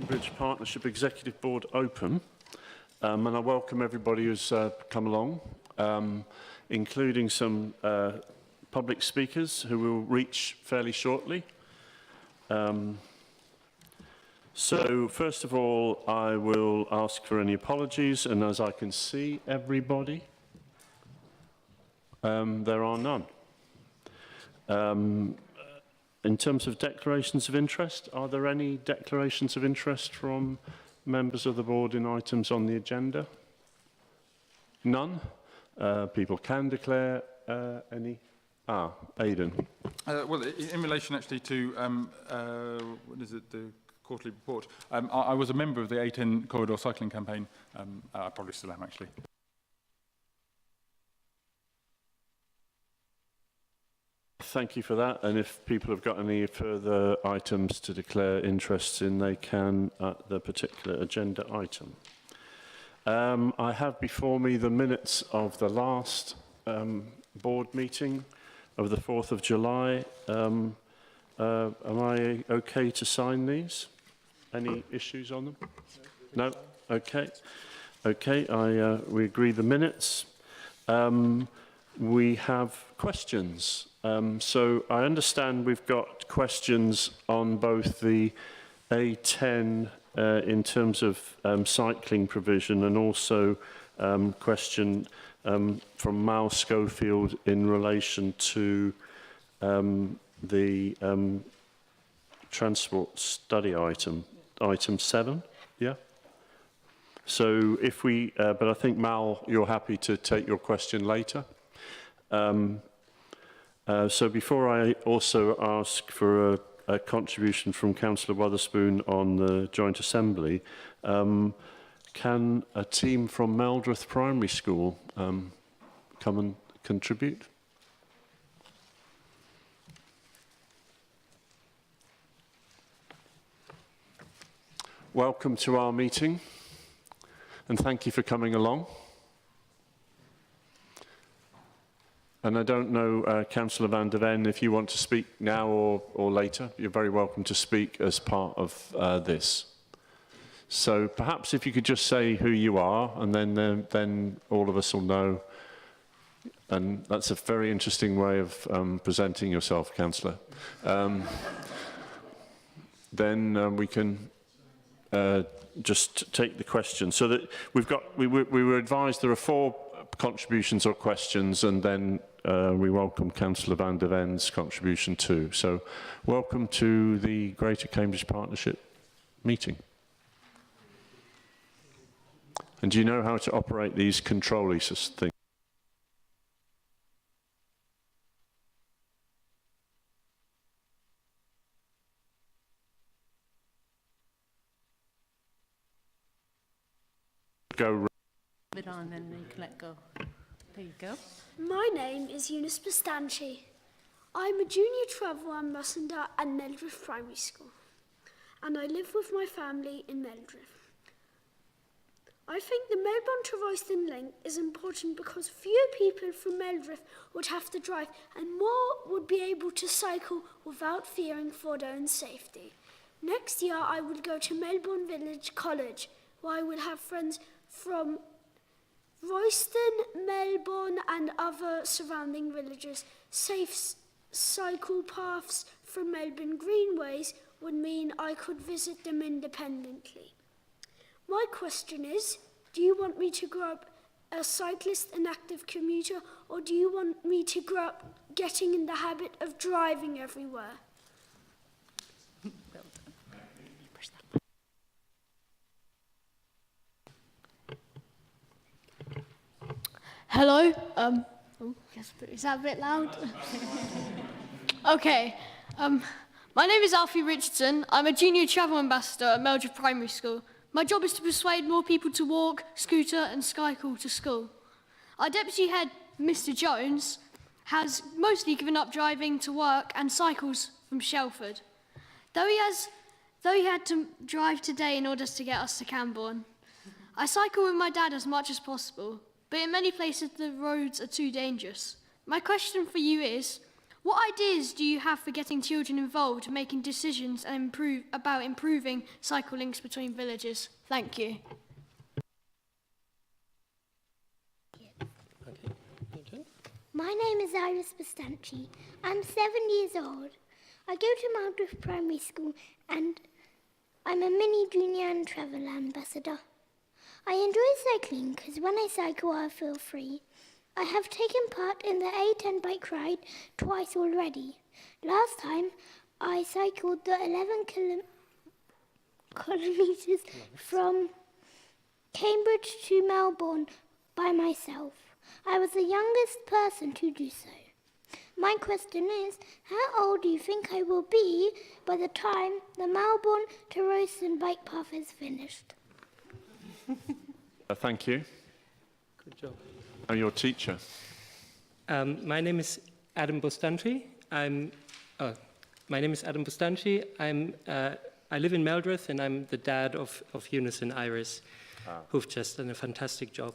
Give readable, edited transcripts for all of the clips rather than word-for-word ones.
Cambridge Partnership Executive Board open, and I welcome everybody who's come along, including some public speakers who will reach fairly shortly. So first of all, I will ask for any apologies, and as I can see everybody, there are none. In terms of declarations of interest, are there any declarations of interest from members of the board in items on the agenda? None? People can declare any? Aidan. Well, in relation actually to, what is it, the quarterly report, I was a member of the A10 corridor cycling campaign. I probably still am actually. Thank you for that, and if people have got any further items to declare interests in, they can at the particular agenda item. I have before me the minutes of the last board meeting of the 4th of July. Am I okay to sign these? Any issues on them? No? Okay. Okay, we agree the minutes. We have questions. So I understand we've got questions on both the A10 in terms of cycling provision, and also question from Mal Schofield in relation to the transport study item 7. Yeah. So if we, but I think Mal, you're happy to take your question later. So before I also ask for a contribution from Councillor Wotherspoon on the Joint Assembly, can a team from Meldreth Primary School come and contribute? Welcome to our meeting, and thank you for coming along. And I don't know, Councillor van der Ven, if you want to speak now or later. You're very welcome to speak as part of this. So perhaps if you could just say who you are, and then all of us will know. And that's a very interesting way of presenting yourself, Councillor. Then we can just take the question. So that we were advised there are 4 contributions or questions, and then we welcome Councillor van der Ven's contribution too. So welcome to the Greater Cambridge Partnership meeting. And do you know how to operate these control things? Go. Bit on, then you can let go. There you go. My name is Eunice Bastanchi. I'm a junior travel ambassador at Meldreth Primary School, and I live with my family in Meldreth. I think the Melbourne to Royston link is important because fewer people from Meldreth would have to drive, and more would be able to cycle without fearing for their own safety. Next year I will go to Melbourne Village College, where I will have friends from Royston, Melbourne and other surrounding villages. Safe cycle paths from Melbourne Greenways would mean I could visit them independently. My question is, do you want me to grow up a cyclist and active commuter, or do you want me to grow up getting in the habit of driving everywhere? Hello. Is that a bit loud? Okay. My name is Alfie Richardson. I'm a junior travel ambassador at Meldreth Primary School. My job is to persuade more people to walk, scooter and cycle to school. Our deputy head, Mr. Jones, has mostly given up driving to work and cycles from Shelford. Though he had to drive today in order to get us to Camborne. I cycle with my dad as much as possible, but in many places the roads are too dangerous. My question for you is, What ideas do you have for getting children involved, making decisions and improving cycle links between villages? Thank you. My name is Iris Bastanchi. I'm 7 years old. I go to Meldriff Primary School and I'm a mini junior and travel ambassador. I enjoy cycling because when I cycle I feel free. I have taken part in the A10 bike ride twice already. Last time I cycled the 11 kilometres from Cambridge to Melbourne by myself. I was the youngest person to do so. My question is, how old do you think I will be by the time the Melbourne to Royston bike path is finished? Thank you. Good job. And your teacher? My name is Adam Bostanchi. My name is Adam Bostanchi. I live in Meldriff, and I'm the dad of Eunice and Iris, who've just done a fantastic job.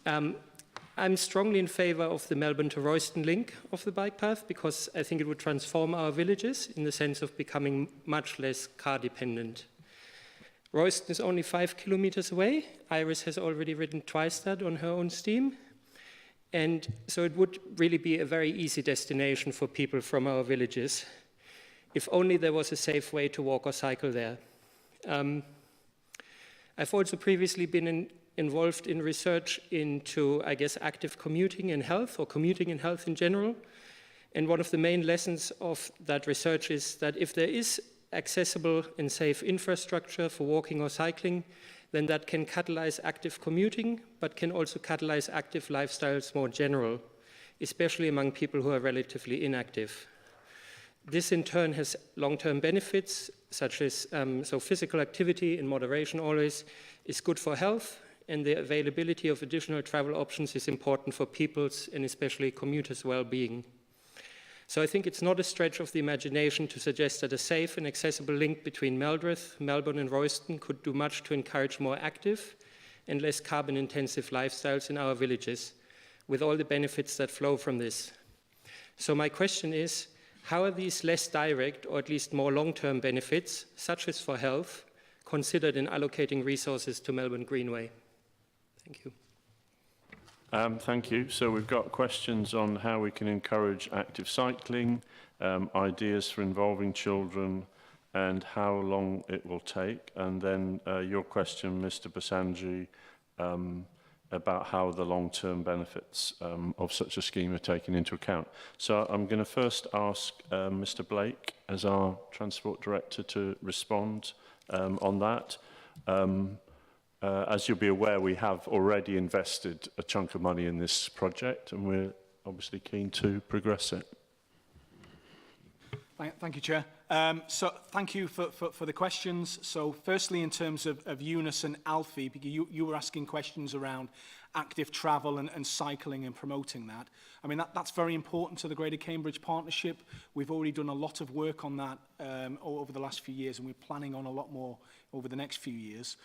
I'm strongly in favour of the Melbourne to Royston link of the bike path because I think it would transform our villages in the sense of becoming much less car dependent. Royston is only 5 kilometres away. Iris has already ridden twice that on her own steam. And so it would really be a very easy destination for people from our villages, if only there was a safe way to walk or cycle there. I've also previously been involved in research into, I guess, active commuting and health, or commuting and health in general. And one of the main lessons of that research is that if there is accessible and safe infrastructure for walking or cycling, then that can catalyze active commuting, but can also catalyze active lifestyles more general, especially among people who are relatively inactive. This in turn has long-term benefits, such as so physical activity in moderation always is good for health, and the availability of additional travel options is important for people's and especially commuters' well-being. So I think it's not a stretch of the imagination to suggest that a safe and accessible link between Meldriff, Melbourne and Royston could do much to encourage more active and less carbon-intensive lifestyles in our villages, with all the benefits that flow from this. So my question is, how are these less direct, or at least more long-term benefits, such as for health, considered in allocating resources to Melbourne Greenway? Thank you. Thank you. So we've got questions on how we can encourage active cycling, ideas for involving children, and how long it will take. And then your question, Mr. Basanji, about how the long-term benefits of such a scheme are taken into account. So I'm going to first ask Mr. Blake, as our Transport Director, to respond on that. As you'll be aware, we have already invested a chunk of money in this project, and we're obviously keen to progress it. Thank you, Chair. So thank you for the questions. So firstly, in terms of Eunice and Alfie, because you were asking questions around active travel and cycling and promoting that. I mean, that's very important to the Greater Cambridge Partnership. We've already done a lot of work on that over the last few years, and we're planning on a lot more over the next few years.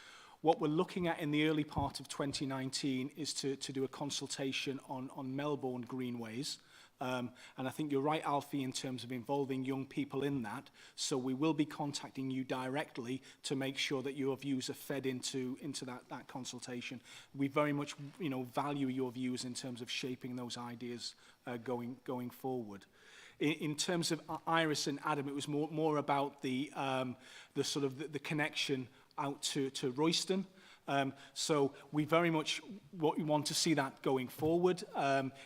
What we're looking at in the early part of 2019 is to do a consultation on Melbourne greenways. And I think you're right, Alfie, in terms of involving young people in that. So we will be contacting you directly to make sure that your views are fed into that consultation. We very much, value your views in terms of shaping those ideas going forward. In terms of Iris and Adam, it was more about the sort of the connection out to Royston. So we very much want to see that going forward.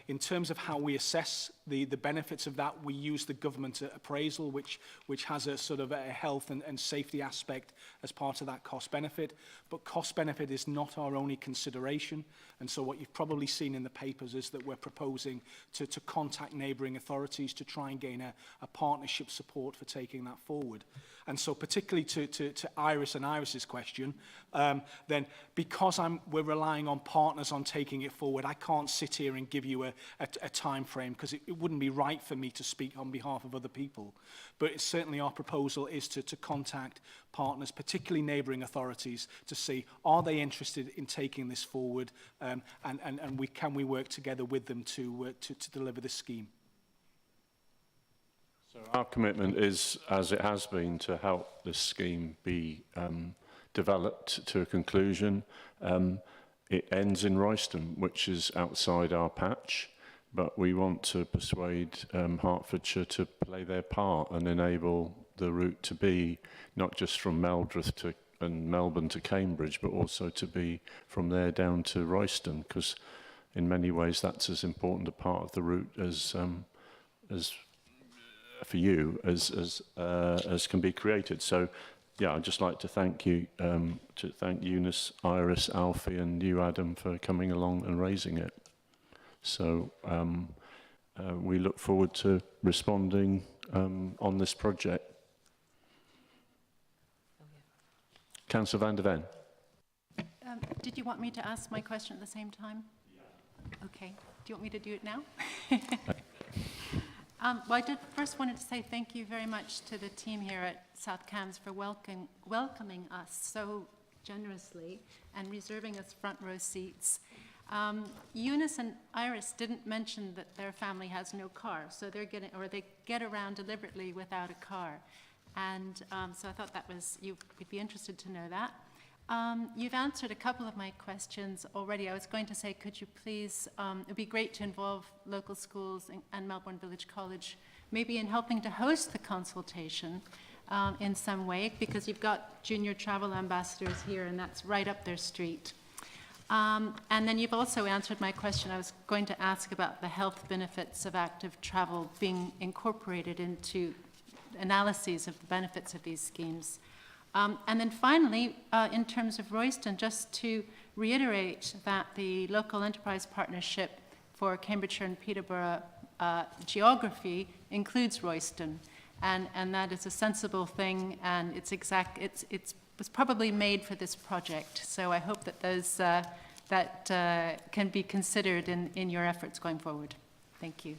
In terms of how we assess the benefits of that, we use the government appraisal, which has a sort of a health and safety aspect as part of that cost benefit. But cost benefit is not our only consideration. And so what you've probably seen in the papers is that we're proposing to contact neighbouring authorities to try and gain a partnership support for taking that forward. And so particularly to Iris and Iris's question, then because we're relying on partners on taking it forward, I can't sit here and give you a time frame, because it wouldn't be right for me to speak on behalf of other people. But it's certainly our proposal is to contact partners, particularly neighbouring authorities, to see, are they interested in taking this forward, and can we work together with them to deliver this scheme. So our commitment is, as it has been, to help this scheme be developed to a conclusion. It ends in Royston, which is outside our patch, but we want to persuade Hertfordshire to play their part and enable the route to be not just from Meldreth to and Melbourne to Cambridge, but also to be from there down to Royston, because in many ways that's as important a part of the route as for you as can be created. So yeah, I'd just like to thank you, to thank Eunice, Iris, Alfie and you, Adam, for coming along and raising it. So we look forward to responding on this project. Councillor van der Ven. Did you want me to ask my question at the same time? Yeah. Okay. Do you want me to do it now? Well, I did first wanted to say thank you very much to the team here at South Cambs for welcoming us so generously and reserving us front row seats. Eunice and Iris didn't mention that their family has no car, so they're getting, or they get around deliberately without a car. And so I thought that was, you would be interested to know that. You've answered a couple of my questions already. I was going to say, could you please, it would be great to involve local schools and Melbourne Village College, maybe in helping to host the consultation in some way, because you've got junior travel ambassadors here and that's right up their street. And then you've also answered my question. I was going to ask about the health benefits of active travel being incorporated into analyses of the benefits of these schemes. And then finally, in terms of Royston, just to reiterate that the local enterprise partnership for Cambridgeshire and Peterborough geography includes Royston, and that is a sensible thing, and it was probably made for this project. So I hope that those can be considered in your efforts going forward. Thank you.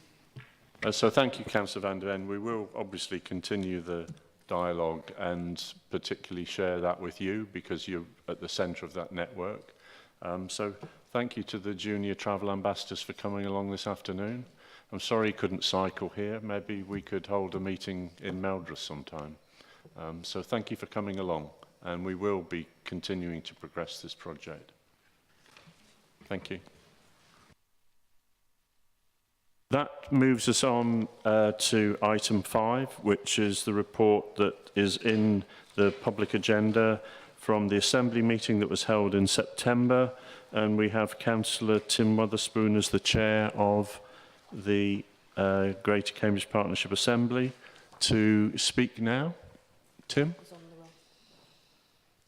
So thank you, Councillor van der Ven. We will obviously continue the dialogue and particularly share that with you because you're at the centre of that network. So thank you to the junior travel ambassadors for coming along this afternoon. I'm sorry you couldn't cycle here. Maybe we could hold a meeting in Meldreth sometime. So thank you for coming along, and we will be continuing to progress this project. Thank you. That moves us on to item 5, which is the report that is in the public agenda from the Assembly meeting that was held in September. And we have Councillor Tim Wotherspoon as the chair of the Greater Cambridge Partnership Assembly to speak now. Tim?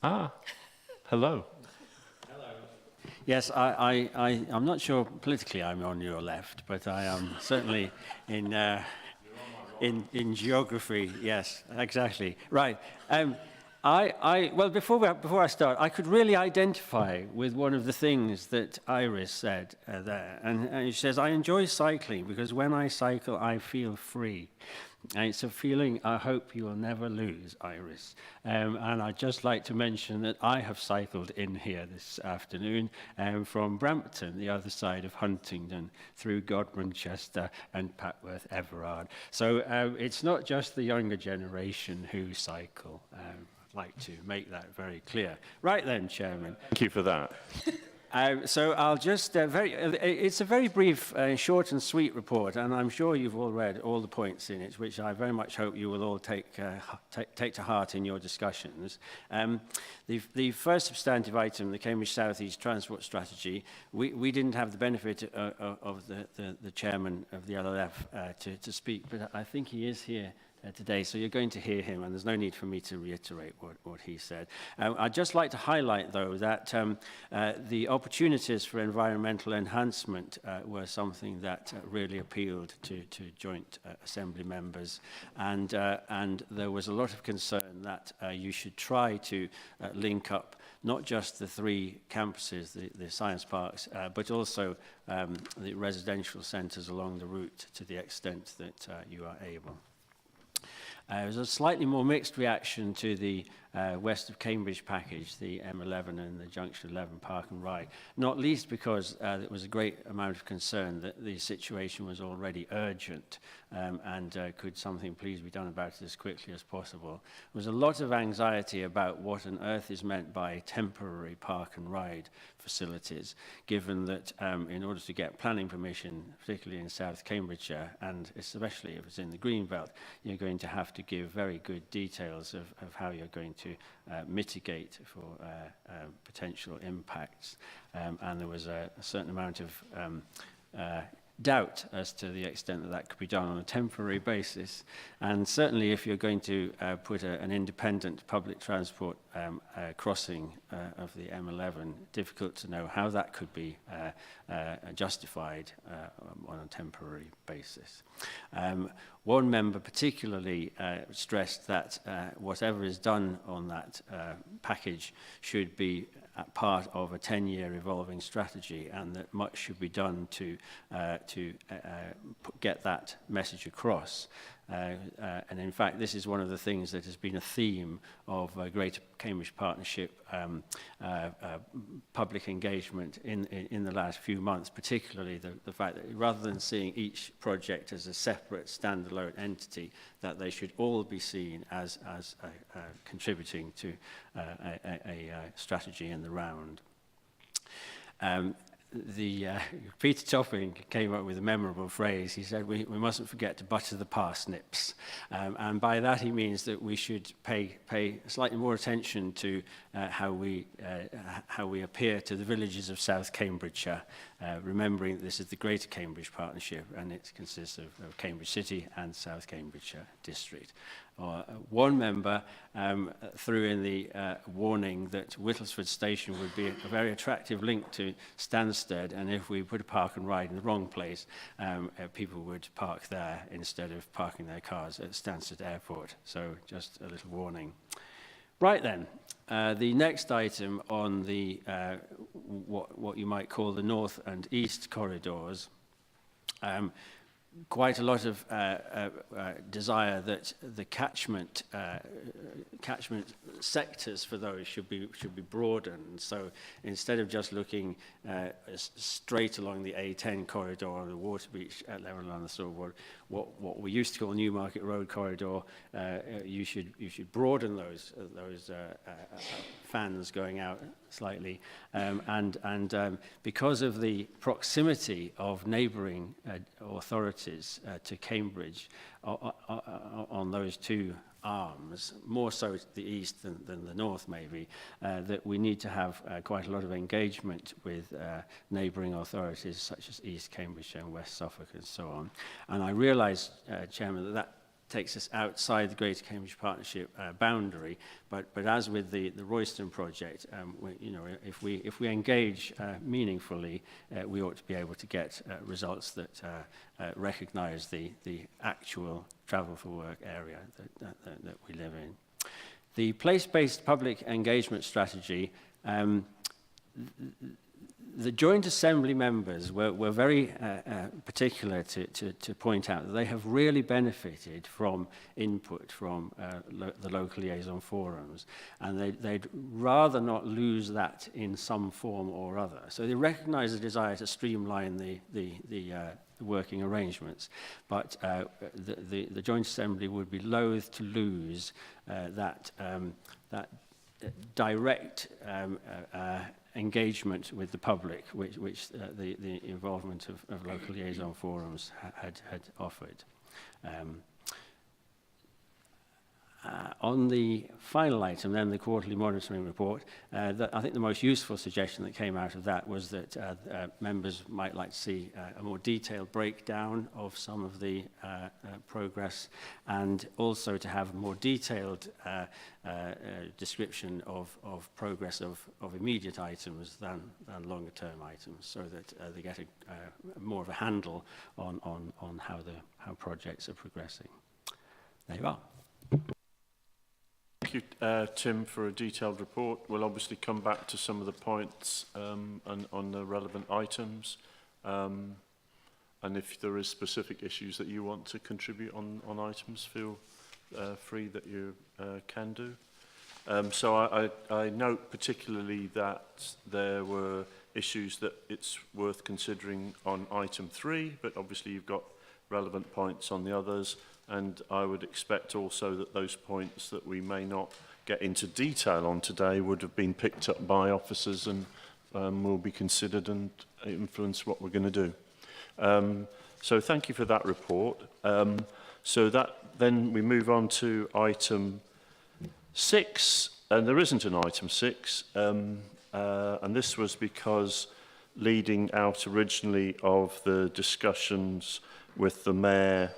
Ah, hello. Yes, I'm not sure politically I'm on your left, but I am certainly in geography. Yes, exactly. Right. Well, before I start, I could really identify with one of the things that Iris said there, and she says, "I enjoy cycling because when I cycle, I feel free." And it's a feeling I hope you will never lose, Iris. And I'd just like to mention that I have cycled in here this afternoon from Brampton, the other side of Huntingdon, through Godmanchester and Patworth Everard. So it's not just the younger generation who cycle. I'd like to make that very clear. Right then, Chairman. Thank you for that. So I'll just, it's a very brief, short and sweet report, and I'm sure you've all read all the points in it, which I very much hope you will all take to heart in your discussions. The first substantive item, the Cambridge South East Transport Strategy, we didn't have the benefit of the chairman of the LLF to speak, but I think he is here today, so you're going to hear him, and there's no need for me to reiterate what he said. I'd just like to highlight, though, that the opportunities for environmental enhancement were something that really appealed to joint assembly members, and there was a lot of concern that you should try to link up not just the 3 campuses, the science parks, but also the residential centres along the route to the extent that you are able. There was a slightly more mixed reaction to the west of Cambridge package, the M11 and the Junction 11 Park and Ride, not least because there was a great amount of concern that the situation was already urgent and could something please be done about it as quickly as possible. There was a lot of anxiety about what on earth is meant by temporary park and ride facilities, given that in order to get planning permission, particularly in South Cambridgeshire, and especially if it's in the Greenbelt, you're going to have to give very good details of how you're going to mitigate for potential impacts. And there was a certain amount of doubt as to the extent that that could be done on a temporary basis. And certainly if you're going to put an independent public transport crossing of the M11, difficult to know how that could be justified on a temporary basis. One member particularly stressed that whatever is done on that package should be part of a 10-year evolving strategy, and that much should be done to get that message across. And in fact, this is one of the things that has been a theme of Greater Cambridge Partnership public engagement in the last few months, particularly the fact that rather than seeing each project as a separate standalone entity, that they should all be seen as contributing to a strategy in the round. Peter Topping came up with a memorable phrase. He said, we mustn't forget to butter the parsnips. And by that he means that we should pay slightly more attention to how we appear to the villages of South Cambridgeshire, remembering that this is the Greater Cambridge Partnership and it consists of Cambridge City and South Cambridgeshire District. One member threw in the warning that Whittlesford Station would be a very attractive link to Stansted, and if we put a park and ride in the wrong place, people would park there instead of parking their cars at Stansted Airport. So just a little warning. Right then, the next item on the what you might call the north and east corridors. Quite a lot of desire that the catchment sectors for those should be broadened. So instead of just looking straight along the A10 corridor or the Waterbeach level on the Silverwood, what we used to call Newmarket Road corridor, you should broaden those fans going out slightly, and because of the proximity of neighbouring authorities to Cambridge on those two arms, more so to the east than the north maybe, that we need to have quite a lot of engagement with neighbouring authorities such as East Cambridgeshire and West Suffolk and so on. And I realise, Chairman, that takes us outside the Greater Cambridge Partnership boundary, but as with the Royston project, if we engage meaningfully, we ought to be able to get results that recognise the actual travel for work area that we live in. The place-based public engagement strategy, the Joint Assembly members were very particular to point out that they have really benefited from input from the local liaison forums, and they'd rather not lose that in some form or other. So they recognise the desire to streamline the working arrangements, but the Joint Assembly would be loath to lose that direct engagement with the public, which the involvement of local liaison forums had offered. On the final item, then, the quarterly monitoring report, I think the most useful suggestion that came out of that was that members might like to see a more detailed breakdown of some of the progress, and also to have a more detailed description of progress of immediate items than longer term items, so that they get more of a handle on how projects are progressing. There you are. Thank you, Tim, for a detailed report. We'll obviously come back to some of the points on the relevant items. And if there is specific issues that you want to contribute on items, feel free that you can do. So I note particularly that there were issues that it's worth considering on item 3, but obviously you've got relevant points on the others, and I would expect also that those points that we may not get into detail on today would have been picked up by officers and will be considered and influence what we're going to do. So thank you for that report. So that then we move on to item 6, and there isn't an item 6, and this was because leading out originally of the discussions with the Mayor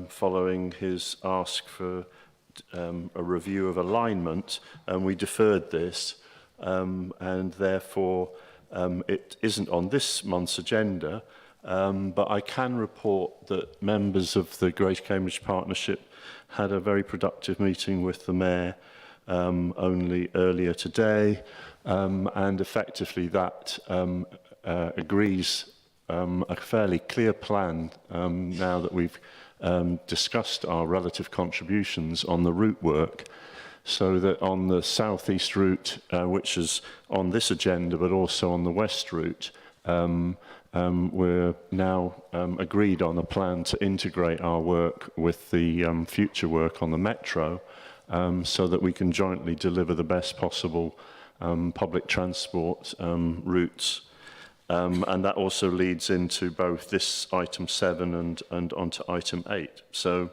following his ask for a review of alignment, and we deferred this, and therefore it isn't on this month's agenda, but I can report that members of the Greater Cambridge Partnership had a very productive meeting with the Mayor only earlier today, and effectively that agrees a fairly clear plan now that we've discussed our relative contributions on the route work, so that on the southeast route, which is on this agenda, but also on the west route, we're now agreed on a plan to integrate our work with the future work on the metro, so that we can jointly deliver the best possible public transport routes. And that also leads into both this item 7 and onto item 8. So,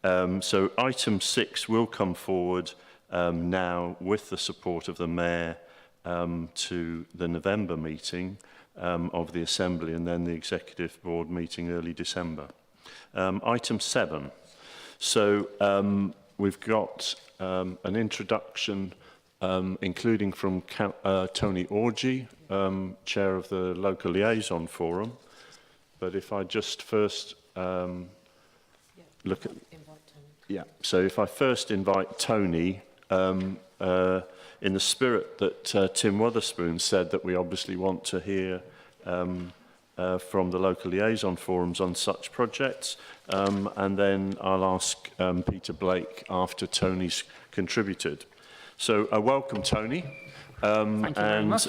so item 6 will come forward now with the support of the Mayor to the November meeting of the Assembly, and then the Executive Board meeting early December. Item 7. So we've got an introduction including from Tony Orgy, Chair of the Local Liaison Forum. But if I just first look at... Yeah, so if I first invite Tony, in the spirit that Tim Wotherspoon said, that we obviously want to hear from the local liaison forums on such projects, and then I'll ask Peter Blake after Tony's contributed. So welcome, Tony. Thank you very much.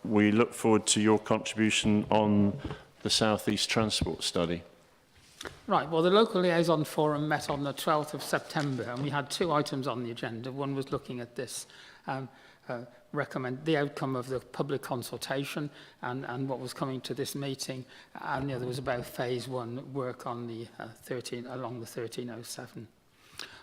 We look forward to your contribution on the South East Transport Study. Right, well, the Local Liaison Forum met on the 12th of September, and we had 2 items on the agenda. One was looking at this, the outcome of the public consultation and what was coming to this meeting, and the other was about phase 1 work on the along the 1307.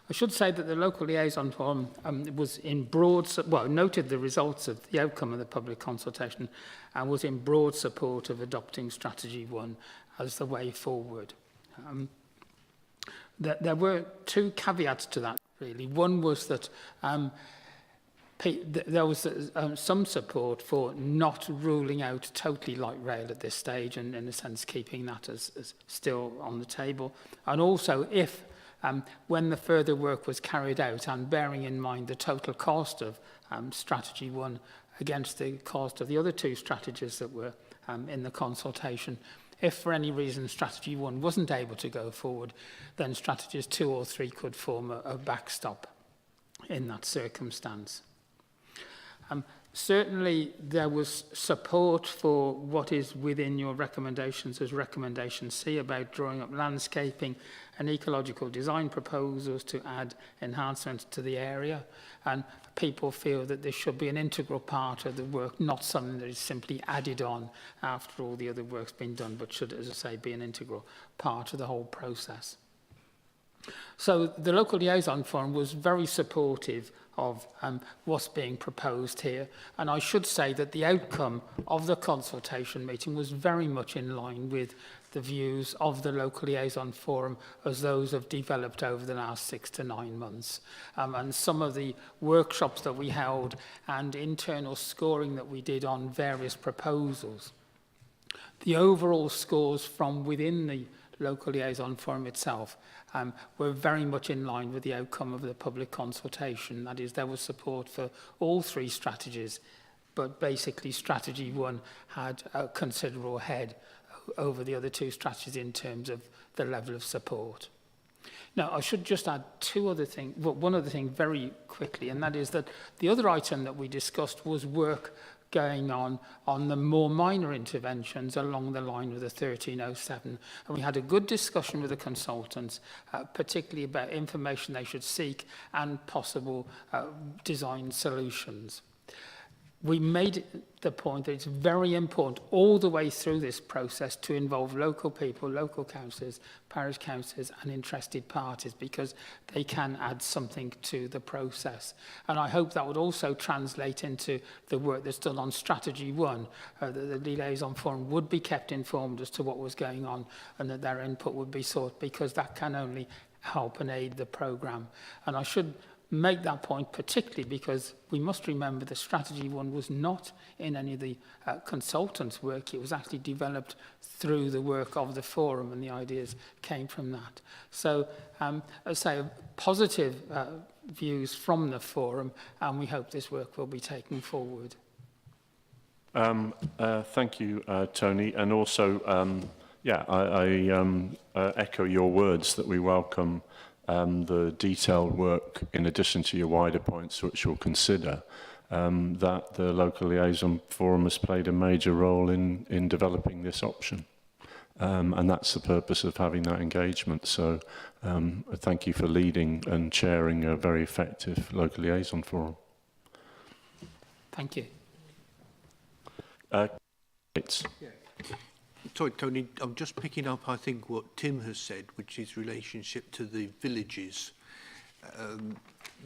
I should say that the Local Liaison Forum was in noted the results of the outcome of the public consultation and was in broad support of adopting Strategy 1 as the way forward. There were 2 caveats to that, really. One was that there was some support for not ruling out totally light rail at this stage, and in a sense keeping that as still on the table. And also, if when the further work was carried out, and bearing in mind the total cost of Strategy 1 against the cost of the other 2 strategies that were in the consultation, if for any reason Strategy 1 wasn't able to go forward, then Strategies 2 or 3 could form a backstop in that circumstance. Certainly there was support for what is within your recommendations as Recommendation C about drawing up landscaping and ecological design proposals to add enhancements to the area, and people feel that this should be an integral part of the work, not something that is simply added on after all the other work's been done, but should, as I say, be an integral part of the whole process. So the Local Liaison Forum was very supportive of what's being proposed here, and I should say that the outcome of the consultation meeting was very much in line with the views of the Local Liaison Forum as those have developed over the last 6 to 9 months. And some of the workshops that we held and internal scoring that we did on various proposals, the overall scores from within the Local Liaison Forum itself were very much in line with the outcome of the public consultation. That is, there was support for all 3 strategies, but basically Strategy 1 had a considerable head over the other 2 strategies in terms of the level of support. Now, I should just add one other thing very quickly, and that is that the other item that we discussed was work going on the more minor interventions along the line of the 1307. And we had a good discussion with the consultants, particularly about information they should seek and possible design solutions. We made the point that it's very important all the way through this process to involve local people, local councillors, parish councillors and interested parties, because they can add something to the process. And I hope that would also translate into the work that's done on Strategy 1, that the liaison forum would be kept informed as to what was going on and that their input would be sought, because that can only help and aid the programme. And I should make that point particularly because we must remember the Strategy 1 was not in any of the consultants' work. It was actually developed through the work of the forum, and the ideas came from that. So, as I say, positive views from the forum, and we hope this work will be taken forward. Thank you, Tony. And also, I echo your words that we welcome the detailed work, in addition to your wider points, which we'll consider, that the local liaison forum has played a major role in developing this option. And that's the purpose of having that engagement. So thank you for leading and chairing a very effective local liaison forum. Thank you. Sorry, Tony, I'm just picking up, I think, what Tim has said, which is relationship to the villages.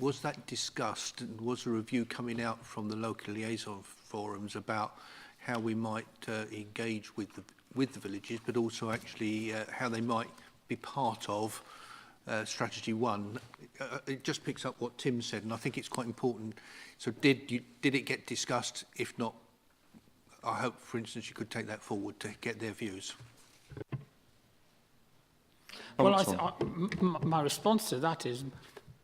Was that discussed, and was a review coming out from the local liaison forums about how we might engage with the villages, but also actually how they might be part of Strategy 1? It just picks up what Tim said, and I think it's quite important. So did it get discussed? If not, I hope, for instance, you could take that forward to get their views. Well, my response to that is,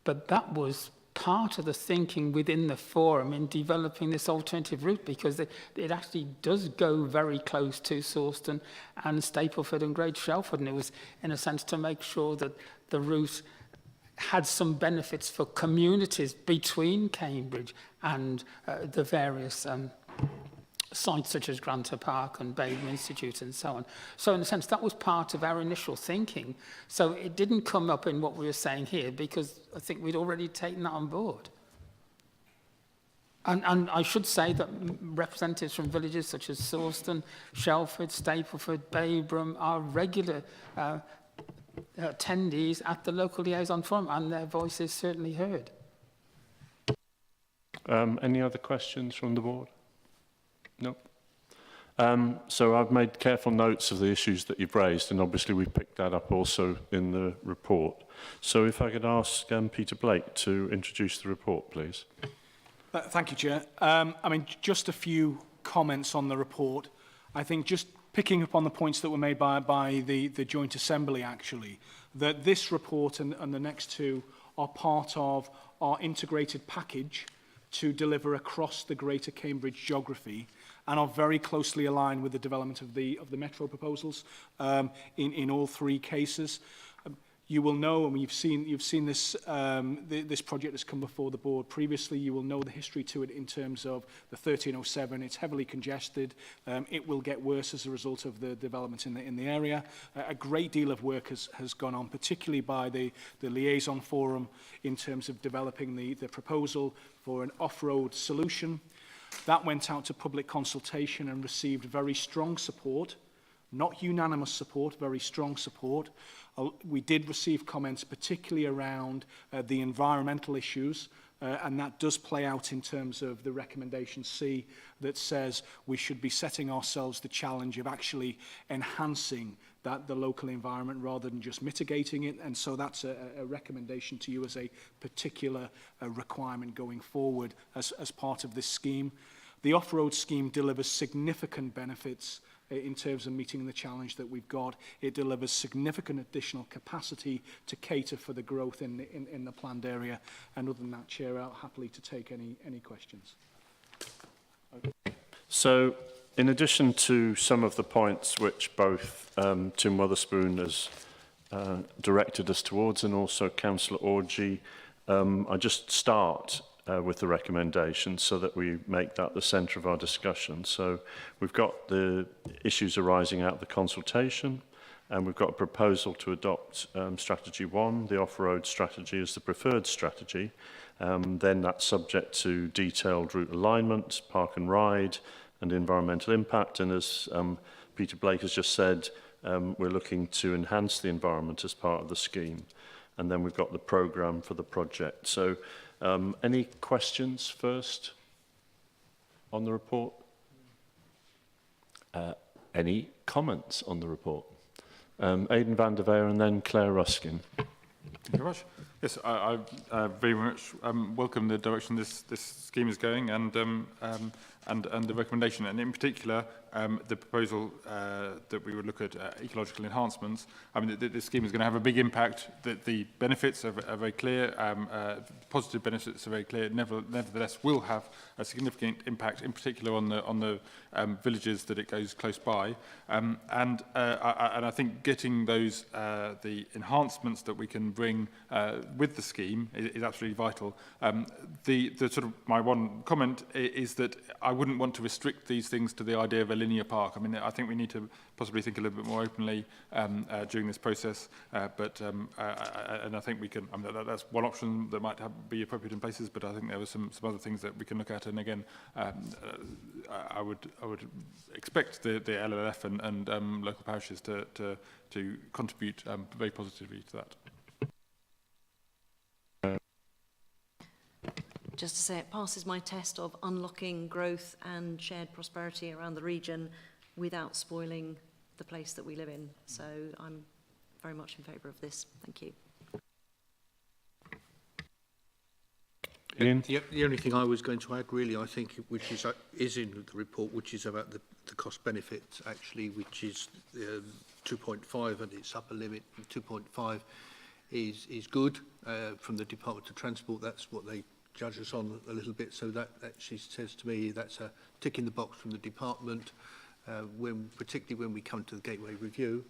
but that was part of the thinking within the forum in developing this alternative route, because it actually does go very close to Sawston and Stapleford and Great Shelford, and it was, in a sense, to make sure that the route had some benefits for communities between Cambridge and the various sites such as Granta Park and Baden Institute and so on. So in a sense, that was part of our initial thinking. So it didn't come up in what we were saying here, because I think we'd already taken that on board. And I should say that representatives from villages such as Sawston, Shelford, Stapleford, Babram are regular attendees at the local liaison forum, and their voice is certainly heard. Any other questions from the board? No. So I've made careful notes of the issues that you've raised, and obviously we've picked that up also in the report. So if I could ask Peter Blake to introduce the report, please. Thank you, Chair. I mean, just a few comments on the report. I think just picking up on the points that were made by the Joint Assembly, actually, that this report and the next two are part of our integrated package to deliver across the Greater Cambridge geography, and are very closely aligned with the development of the Metro proposals in all three cases. You will know, and you've seen this this project has come before the board previously. You will know the history to it in terms of the 1307. It's heavily congested. It will get worse as a result of the development in the area. A great deal of work has gone on, particularly by the liaison forum, in terms of developing the proposal for an off-road solution. That went out to public consultation and received very strong support, not unanimous support, very strong support. We did receive comments particularly around the environmental issues, and that does play out in terms of the recommendation C that says we should be setting ourselves the challenge of actually enhancing the local environment rather than just mitigating it. And so that's a recommendation to you as a particular requirement going forward as part of this scheme. The off-road scheme delivers significant benefits in terms of meeting the challenge that we've got. It delivers significant additional capacity to cater for the growth in the planned area. And other than that, Chair, I'll happily to take any questions. Okay. So, in addition to some of the points which both Tim Wotherspoon has directed us towards, and also Councillor Orji. I just start with the recommendations so that we make that the centre of our discussion. So we've got the issues arising out of the consultation, and we've got a proposal to adopt strategy 1, the off-road strategy, as the preferred strategy. Then that's subject to detailed route alignment, park and ride, and environmental impact. And as Peter Blake has just said, we're looking to enhance the environment as part of the scheme. And then we've got the programme for the project. So any questions first on the report? Any comments on the report? Aidan van der Veer and then Claire Ruskin. Thank you very much. Yes, I very much welcome the direction this scheme is going, and the recommendation, and in particular the proposal that we would look at ecological enhancements. I mean, this scheme is going to have a big impact. The benefits are very clear. Positive benefits are very clear. Nevertheless, will have a significant impact, in particular on the villages that it goes close by. And I think getting those the enhancements that we can bring with the scheme is absolutely vital. The sort of my one comment is that I wouldn't want to restrict these things to the idea of a linear park. I mean, I think we need to possibly think a little bit more openly during this process. And I think we can. I mean, that's one option that might be appropriate in places. But I think there were some other things that we can look at. And again, I would expect the LLF and local parishes to contribute very positively to that. Just to say, it passes my test of unlocking growth and shared prosperity around the region without spoiling the place that we live in. So I'm very much in favour of this. Thank you. Ian? The only thing I was going to add, really, I think, which is in the report, which is about the cost benefit, actually, which is 2.5 and its upper limit. 2.5 is good from the Department of Transport. That's what they judge us on a little bit. So that actually says to me that's a tick in the box from the department. Particularly when we come to the Gateway Review,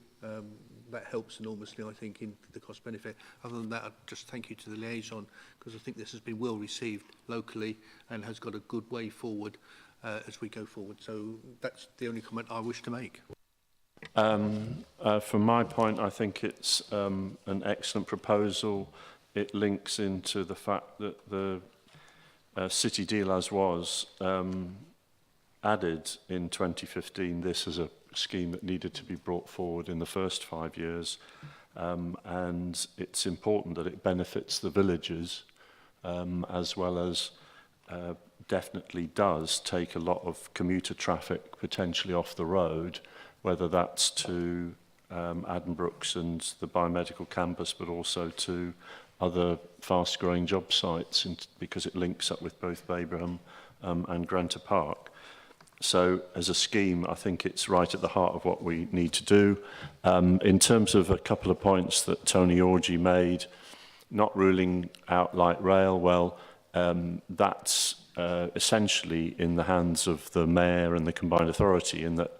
that helps enormously, I think, in the cost benefit. Other than that, I'd just thank you to the liaison, because I think this has been well received locally and has got a good way forward as we go forward. So that's the only comment I wish to make. From my point, I think it's an excellent proposal. It links into the fact that the city deal as was added in 2015 this as a scheme that needed to be brought forward in the first 5 years, and it's important that it benefits the villages as well as definitely does take a lot of commuter traffic potentially off the road, whether that's to Addenbrooke's and the biomedical campus, but also to other fast-growing job sites, because it links up with both Babraham and Granta Park. So as a scheme, I think it's right at the heart of what we need to do. In terms of a couple of points that Tony Orji made, not ruling out light rail, well, that's essentially in the hands of the Mayor and the Combined Authority, in that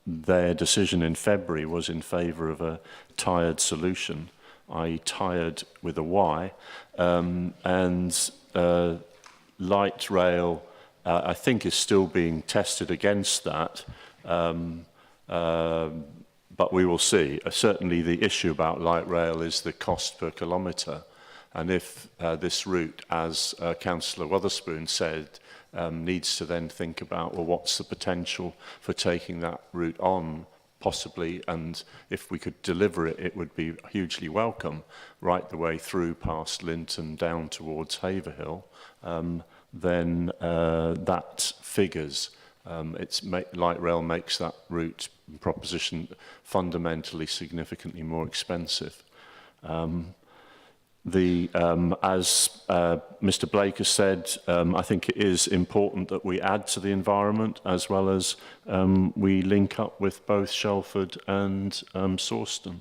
their decision in February was in favour of a tired solution, i.e. tired with a Y, and light rail I think is still being tested against that, but we will see. Certainly the issue about light rail is the cost per kilometre, and if this route, as Councillor Wotherspoon said, needs to then think about, well, what's the potential for taking that route on, possibly, and if we could deliver it, it would be hugely welcome, right the way through past Linton down towards Haverhill, then that figures. Light rail makes that route proposition fundamentally significantly more expensive. As Mr. Blake has said, I think it is important that we add to the environment as well as we link up with both Shelford and Sawston.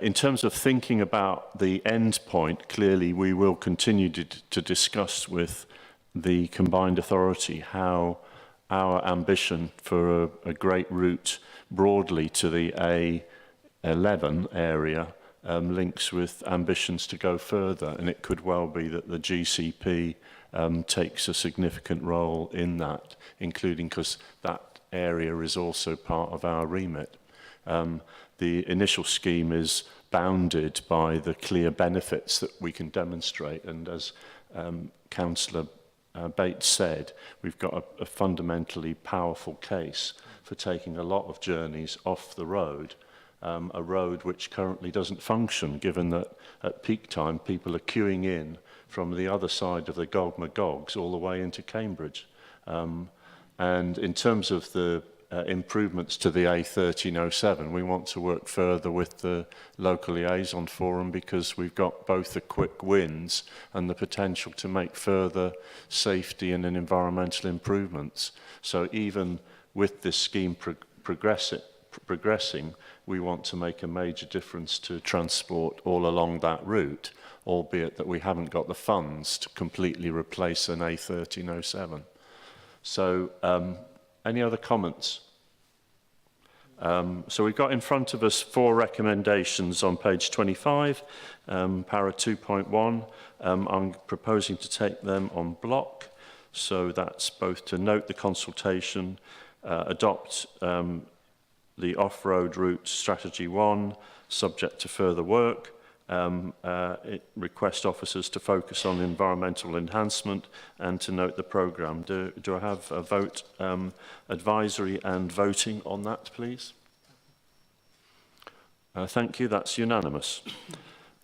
In terms of thinking about the end point, clearly we will continue to discuss with the Combined Authority how our ambition for a great route broadly to the 11 area links with ambitions to go further, and it could well be that the GCP takes a significant role in that, including because that area is also part of our remit. The initial scheme is bounded by the clear benefits that we can demonstrate, and as Councillor Bates said, we've got a fundamentally powerful case for taking a lot of journeys off the road, a road which currently doesn't function, given that at peak time people are queuing in from the other side of the Gog-Magogs all the way into Cambridge. And in terms of the improvements to the A1307, we want to work further with the local liaison forum, because we've got both the quick wins and the potential to make further safety and environmental improvements. So even with this scheme progressing, we want to make a major difference to transport all along that route, albeit that we haven't got the funds to completely replace an A1307. So any other comments? So we've got in front of us 4 recommendations on page 25, para 2.1. I'm proposing to take them on block. So that's both to note the consultation, adopt the off-road route strategy 1, subject to further work, request officers to focus on environmental enhancement, and to note the programme. Do I have a vote, advisory and voting on that, please? Thank you, that's unanimous.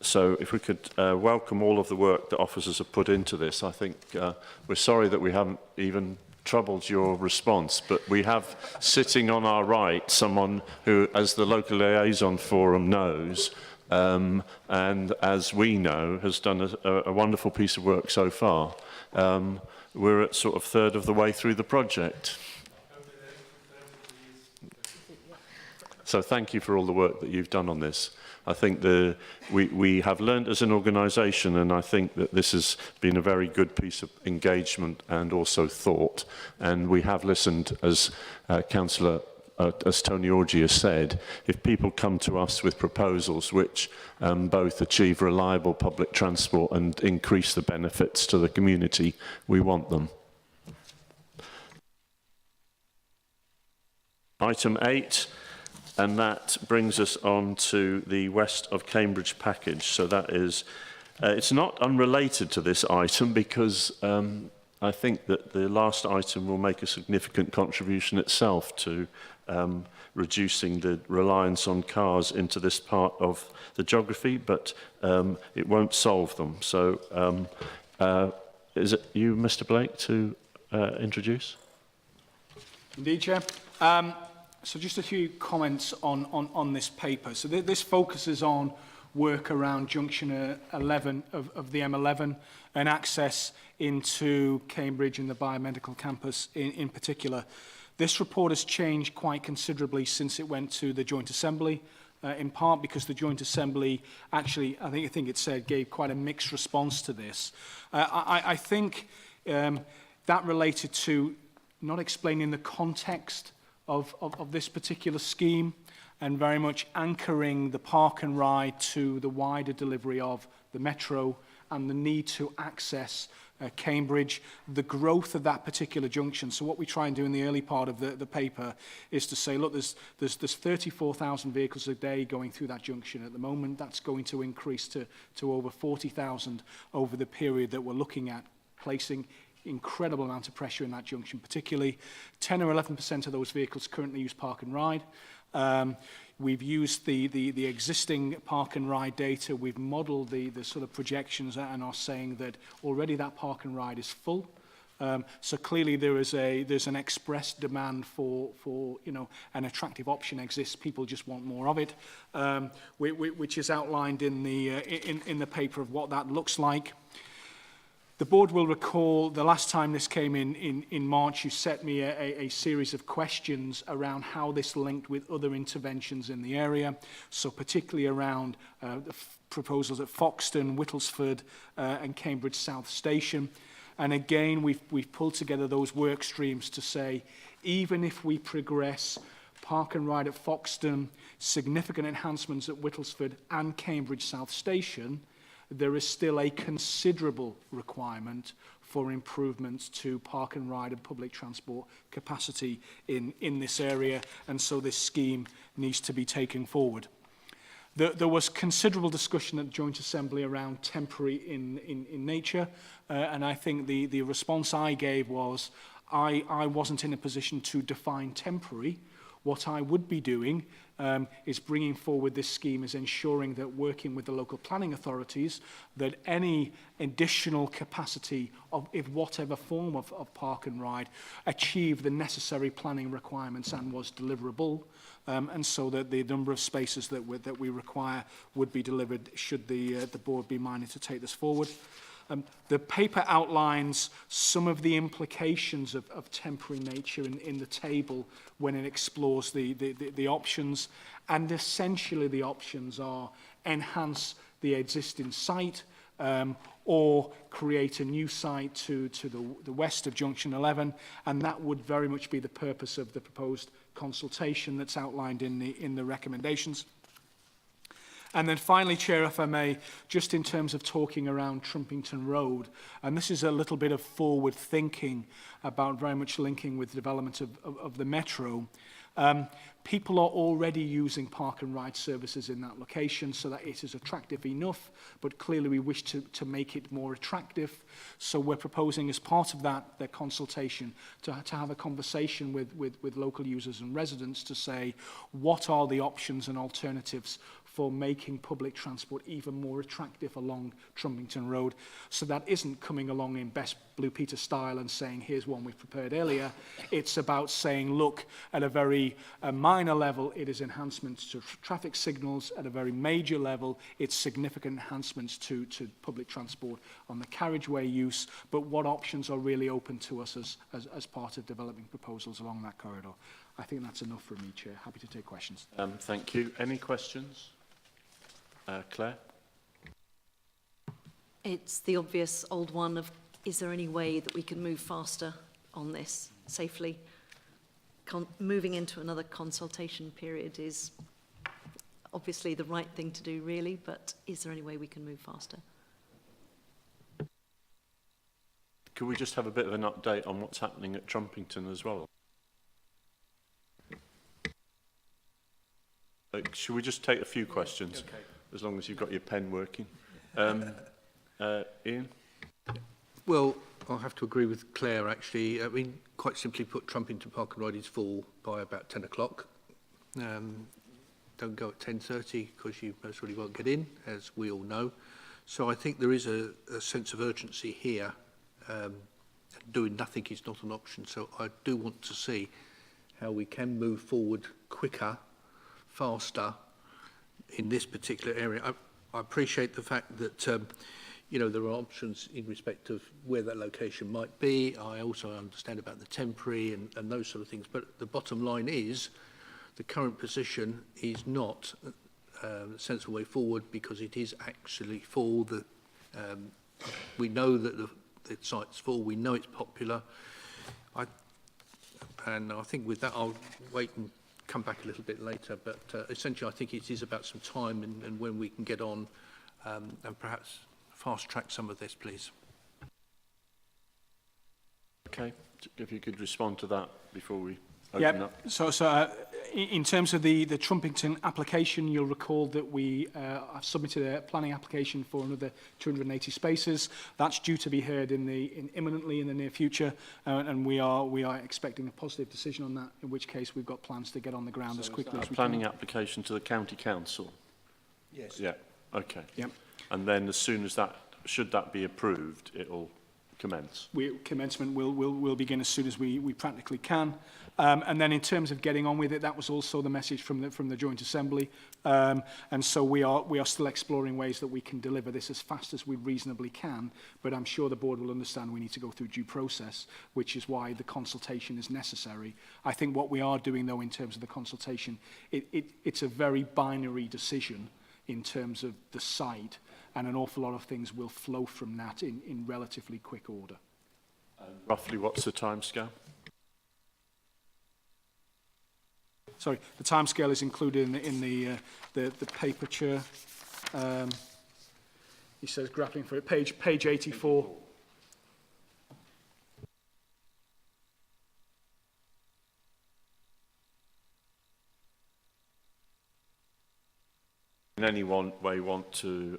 So if we could welcome all of the work that officers have put into this. I think we're sorry that we haven't even troubled your response, but we have sitting on our right someone who, as the local liaison forum knows, and as we know, has done a wonderful piece of work so far. We're at sort of 1/3 of the way through the project. So thank you for all the work that you've done on this. I think we have learned as an organisation, and I think that this has been a very good piece of engagement and also thought. And we have listened, as as Tony Orgy has said, if people come to us with proposals which both achieve reliable public transport and increase the benefits to the community, we want them. Item 8. And that brings us on to the West of Cambridge package. So that is, it's not unrelated to this item, because I think that the last item will make a significant contribution itself to reducing the reliance on cars into this part of the geography, but it won't solve them. So is it you, Mr. Blake, to introduce? Indeed, Chair. So just a few comments on this paper. So this focuses on work around junction 11 of the M11 and access into Cambridge and the biomedical campus in particular. This report has changed quite considerably since it went to the Joint Assembly, in part because the Joint Assembly actually, I think it said, gave quite a mixed response to this. I think that related to not explaining the context of this particular scheme, and very much anchoring the park and ride to the wider delivery of the metro and the need to access Cambridge, the growth of that particular junction. So what we try and do in the early part of the paper is to say, look, there's 34,000 vehicles a day going through that junction at the moment. That's going to increase to over 40,000 over the period that we're looking at, placing incredible amount of pressure in that junction, particularly 10 or 11% of those vehicles currently use park and ride. We've used the existing park and ride data. We've modelled the sort of projections and are saying that already that park and ride is full. So clearly there's an express demand for an attractive option exists. People just want more of it, which is outlined in the paper of what that looks like. The board will recall the last time this came in March, you set me a series of questions around how this linked with other interventions in the area. So particularly around the proposals at Foxton, Whittlesford and Cambridge South Station. And again, we've pulled together those work streams to say, even if we progress Park and Ride at Foxton, significant enhancements at Whittlesford and Cambridge South Station, there is still a considerable requirement for improvements to park and ride and public transport capacity in this area, and so this scheme needs to be taken forward. There was considerable discussion at the Joint Assembly around temporary in nature, and I think the response I gave was I wasn't in a position to define temporary. What I would be doing is bringing forward this scheme as ensuring that working with the local planning authorities, that any additional capacity of whatever form of park and ride achieve the necessary planning requirements and was deliverable, and so that the number of spaces that we require would be delivered should the board be minded to take this forward. The paper outlines some of the implications of temporary nature in the table when it explores the options, and essentially the options are enhance the existing site or create a new site to the west of Junction 11, and that would very much be the purpose of the proposed consultation that's outlined in the recommendations. And then finally, Chair, if I may, just in terms of talking around Trumpington Road, and this is a little bit of forward thinking about very much linking with the development of the Metro. People are already using park and ride services in that location so that it is attractive enough, but clearly we wish to make it more attractive. So we're proposing as part of that consultation to have a conversation with local users and residents to say what are the options and alternatives for making public transport even more attractive along Trumpington Road. So that isn't coming along in best Blue Peter style and saying, here's one we've prepared earlier. It's about saying, look, at a very minor level, it is enhancements to traffic signals. At a very major level, it's significant enhancements to public transport on the carriageway use. But what options are really open to us as part of developing proposals along that corridor? I think that's enough for me, Chair. Happy to take questions. Thank you. Any questions? Claire? It's the obvious old one of, is there any way that we can move faster on this safely? Moving into another consultation period is obviously the right thing to do, really, but is there any way we can move faster? Could we just have a bit of an update on what's happening at Trumpington as well? Should we just take a few questions? Okay. As long as you've got your pen working. Ian? Well, I'll have to agree with Claire, actually. I mean, quite simply put, Trumpington Park and Ride is full by about 10 o'clock. Don't go at 10:30 because you most really won't get in, as we all know. So I think there is a sense of urgency here. Doing nothing is not an option. So I do want to see how we can move forward quicker, faster, in this particular area. I appreciate the fact that you know, there are options in respect of where that location might be. I also understand about the temporary and those sort of things. But the bottom line is the current position is not a sensible way forward because it is actually full. We know that the site's full. We know it's popular. And I think with that, I'll wait and come back a little bit later, but essentially I think it is about some time and when we can get on and perhaps fast track some of this, please. Okay, if you could respond to that before we open up. So in terms of the Trumpington application, you'll recall that we have submitted a planning application for another 280 spaces. That's due to be heard imminently in the near future, and we are expecting a positive decision on that, in which case we've got plans to get on the ground as quickly as we can. Planning application to the county council? Yes. Yeah, okay. Yep. And then as soon as that, should that be approved, it'll commence? Commencement will begin as soon as we practically can. And then in terms of getting on with it, that was also the message from the Joint Assembly. And so we are still exploring ways that we can deliver this as fast as we reasonably can. But I'm sure the board will understand we need to go through due process, which is why the consultation is necessary. I think what we are doing, though, in terms of the consultation, it's a very binary decision in terms of the site, and an awful lot of things will flow from that in relatively quick order. Roughly what's the timescale? sorry, the timescale is included in the paper, Chair. He says grappling for it, page 84. In any way want to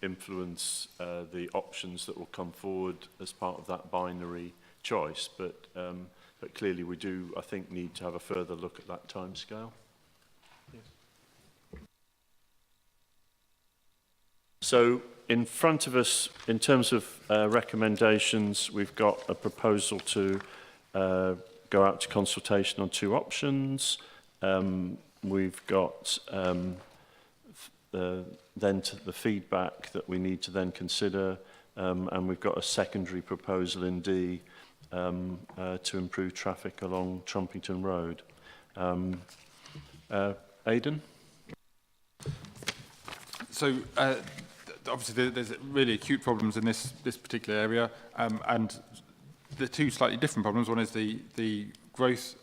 influence the options that will come forward as part of that binary choice, but clearly we do, I think, need to have a further look at that timescale. Yes. So in front of us, in terms of recommendations, we've got a proposal to go out to consultation on 2 options. We've got the feedback that we need to then consider, and we've got a secondary proposal in D to improve traffic along Trumpington Road. Aidan? So obviously there's really acute problems in this particular area, and the 2 slightly different problems. One is the growth,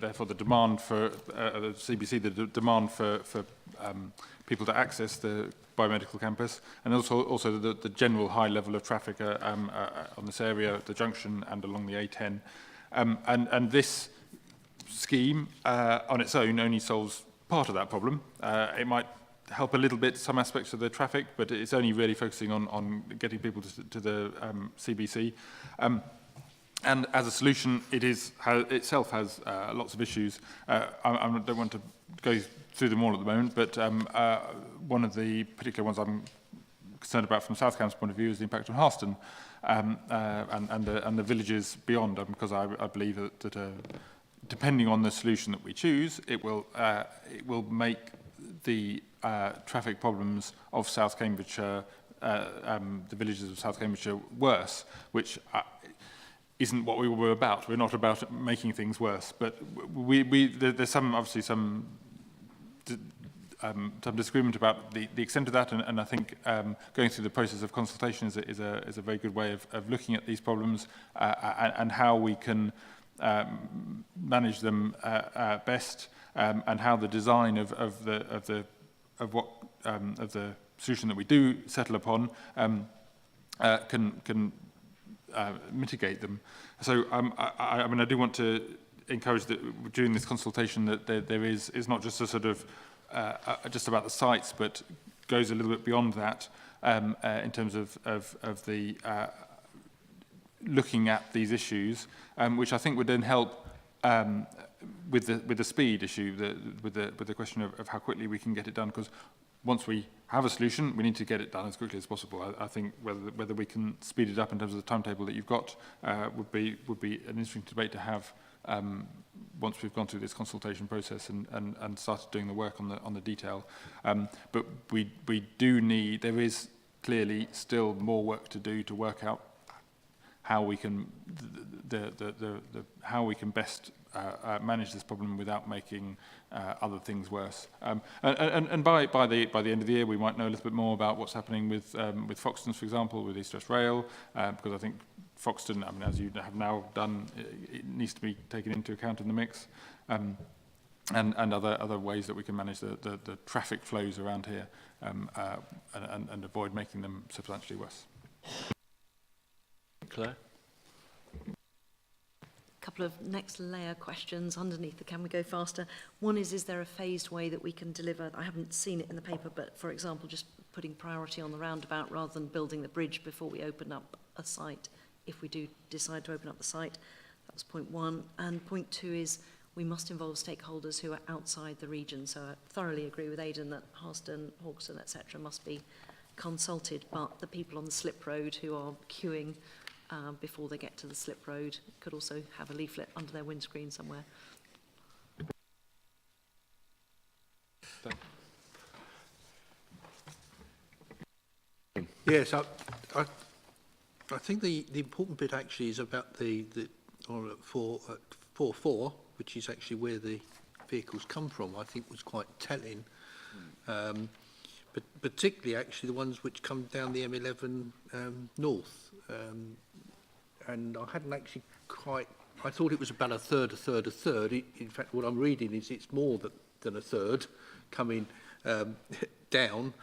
therefore the demand for the CBC, the demand for people to access the biomedical campus, and also the general high level of traffic on this area, the junction and along the A10. And this scheme on its own only solves part of that problem. It might help a little bit some aspects of the traffic, but it's only really focusing on getting people to the CBC. And as a solution, it itself has lots of issues. I don't want to go through them all at the moment, but one of the particular ones I'm concerned about from South Cam's point of view is the impact on Harston and the villages beyond, because I believe that depending on the solution that we choose, it will make the traffic problems of South Cambridgeshire, the villages of South Cambridgeshire, worse, which isn't what we were about. We're not about making things worse, but there's obviously some disagreement about the extent of that, and I think going through the process of consultation is a very good way of looking at these problems and how we can manage them best, and how the design of the solution that we do settle upon can mitigate them. So I mean, I do want to encourage that during this consultation that there is not just a sort of just about the sites, but goes a little bit beyond that in terms of the looking at these issues, which I think would then help with the speed issue, with the question of how quickly we can get it done, because once we have a solution, we need to get it done as quickly as possible. I think whether we can speed it up in terms of the timetable that you've got would be an interesting debate to have once we've gone through this consultation process and started doing the work on the detail. But we do need, there is clearly still more work to do to work out how we can how we can best manage this problem without making other things worse. And by the end of the year, we might know a little bit more about what's happening with Foxtons, for example, with East West Rail, because I think Foxton, I mean, as you have now done, it needs to be taken into account in the mix, and other ways that we can manage the traffic flows around here, and avoid making them substantially worse. Claire? Couple of next layer questions underneath the can we go faster. One is there a phased way that we can deliver? I haven't seen it in the paper, but for example, just putting priority on the roundabout rather than building the bridge before we open up a site, if we do decide to open up the site. That was point 1. And point 2 is we must involve stakeholders who are outside the region. So I thoroughly agree with Aidan that Harston, Hawkston, etc. must be consulted, but the people on the slip road who are queuing before they get to the slip road could also have a leaflet under their windscreen somewhere. Yes, I think the important bit actually is about the 4.4, which is actually where the vehicles come from. I think was quite telling, but particularly actually the ones which come down the M11 north. And I hadn't actually quite I thought it was about a third, a third, a third. In fact, what I'm reading is it's more than a third coming down.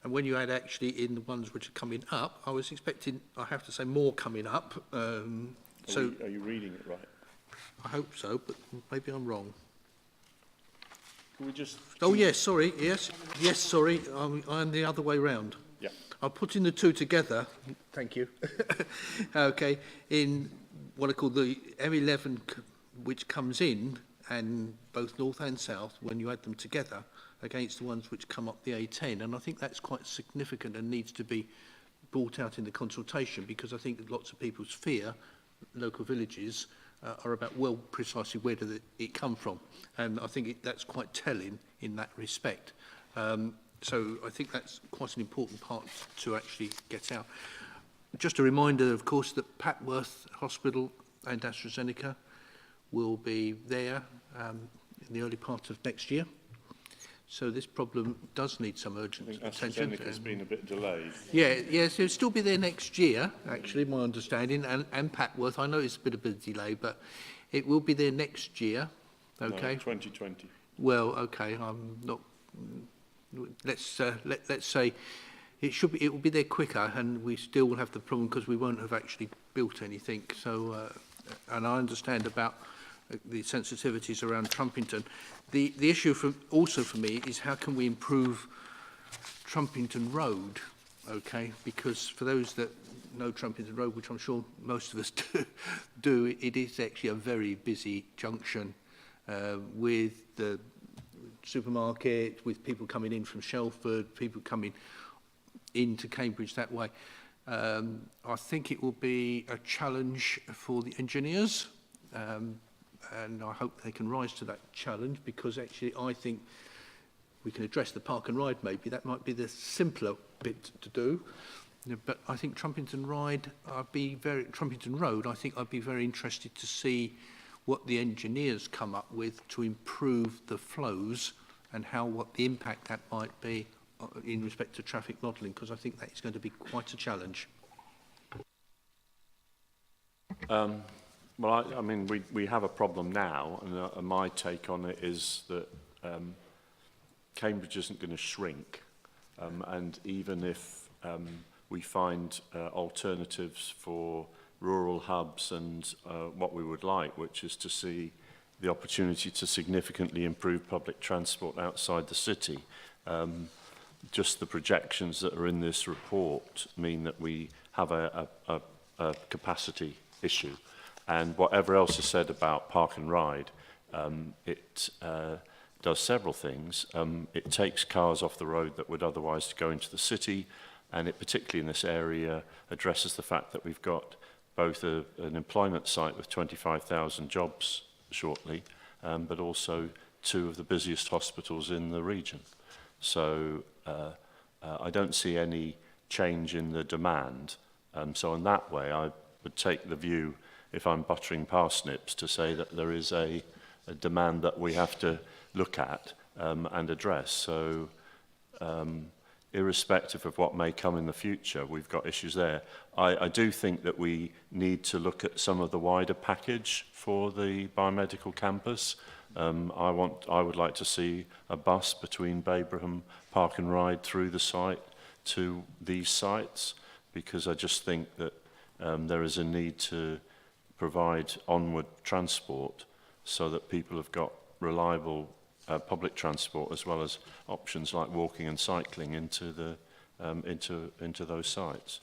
And when you add actually in the ones which are coming up, I was expecting, I have to say, more coming up. Are you reading it right? I hope so, but maybe I'm wrong. Can we just... Oh, yes, sorry. Yes, sorry. I'm the other way round. Yeah. I'm putting the two together. Thank you. Okay. In what I call the M11, which comes in, and both north and south, when you add them together, against the ones which come up the A10. And I think that's quite significant and needs to be brought out in the consultation, because I think that lots of people's fear, local villages, are about, well, precisely where did it come from. And I think that's quite telling in that respect. So I think that's quite an important part to actually get out. Just a reminder, of course, that Patworth Hospital and AstraZeneca will be there in the early part of next year. So this problem does need some urgent attention. AstraZeneca's been a bit delayed. Yes, it'll still be there next year, actually, my understanding, and Patworth. I know it's a bit of a delay, but it will be there next year. Okay. No, 2020. Well, okay, I'm not. Let's say it will be there quicker, and we still will have the problem because we won't have actually built anything. So, and I understand about the sensitivities around Trumpington. The issue also for me is how can we improve Trumpington Road, okay? Because for those that know Trumpington Road, which I'm sure most of us do, it is actually a very busy junction with the supermarket, with people coming in from Shelford, people coming into Cambridge that way. I think it will be a challenge for the engineers, and I hope they can rise to that challenge, because actually I think we can address the park and ride maybe. That might be the simpler bit to do. But I think Trumpington Road, I think I'd be very interested to see what the engineers come up with to improve the flows and what the impact that might be in respect to traffic modelling, because I think that is going to be quite a challenge. Well, I mean, we have a problem now, and my take on it is that Cambridge isn't going to shrink, and even if we find alternatives for rural hubs and what we would like, which is to see the opportunity to significantly improve public transport outside the city, just the projections that are in this report mean that we have a capacity issue. And whatever else is said about park and ride, it does several things. It takes cars off the road that would otherwise go into the city, and it, particularly in this area, addresses the fact that we've got both an employment site with 25,000 jobs shortly, but also two of the busiest hospitals in the region. So I don't see any change in the demand. So in that way, I would take the view, if I'm buttering parsnips, to say that there is a demand that we have to look at and address. So irrespective of what may come in the future, we've got issues there. I do think that we need to look at some of the wider package for the biomedical campus. I would like to see a bus between Babraham Park and Ride through the site to these sites, because I just think that there is a need to provide onward transport so that people have got reliable public transport, as well as options like walking and cycling into the into those sites.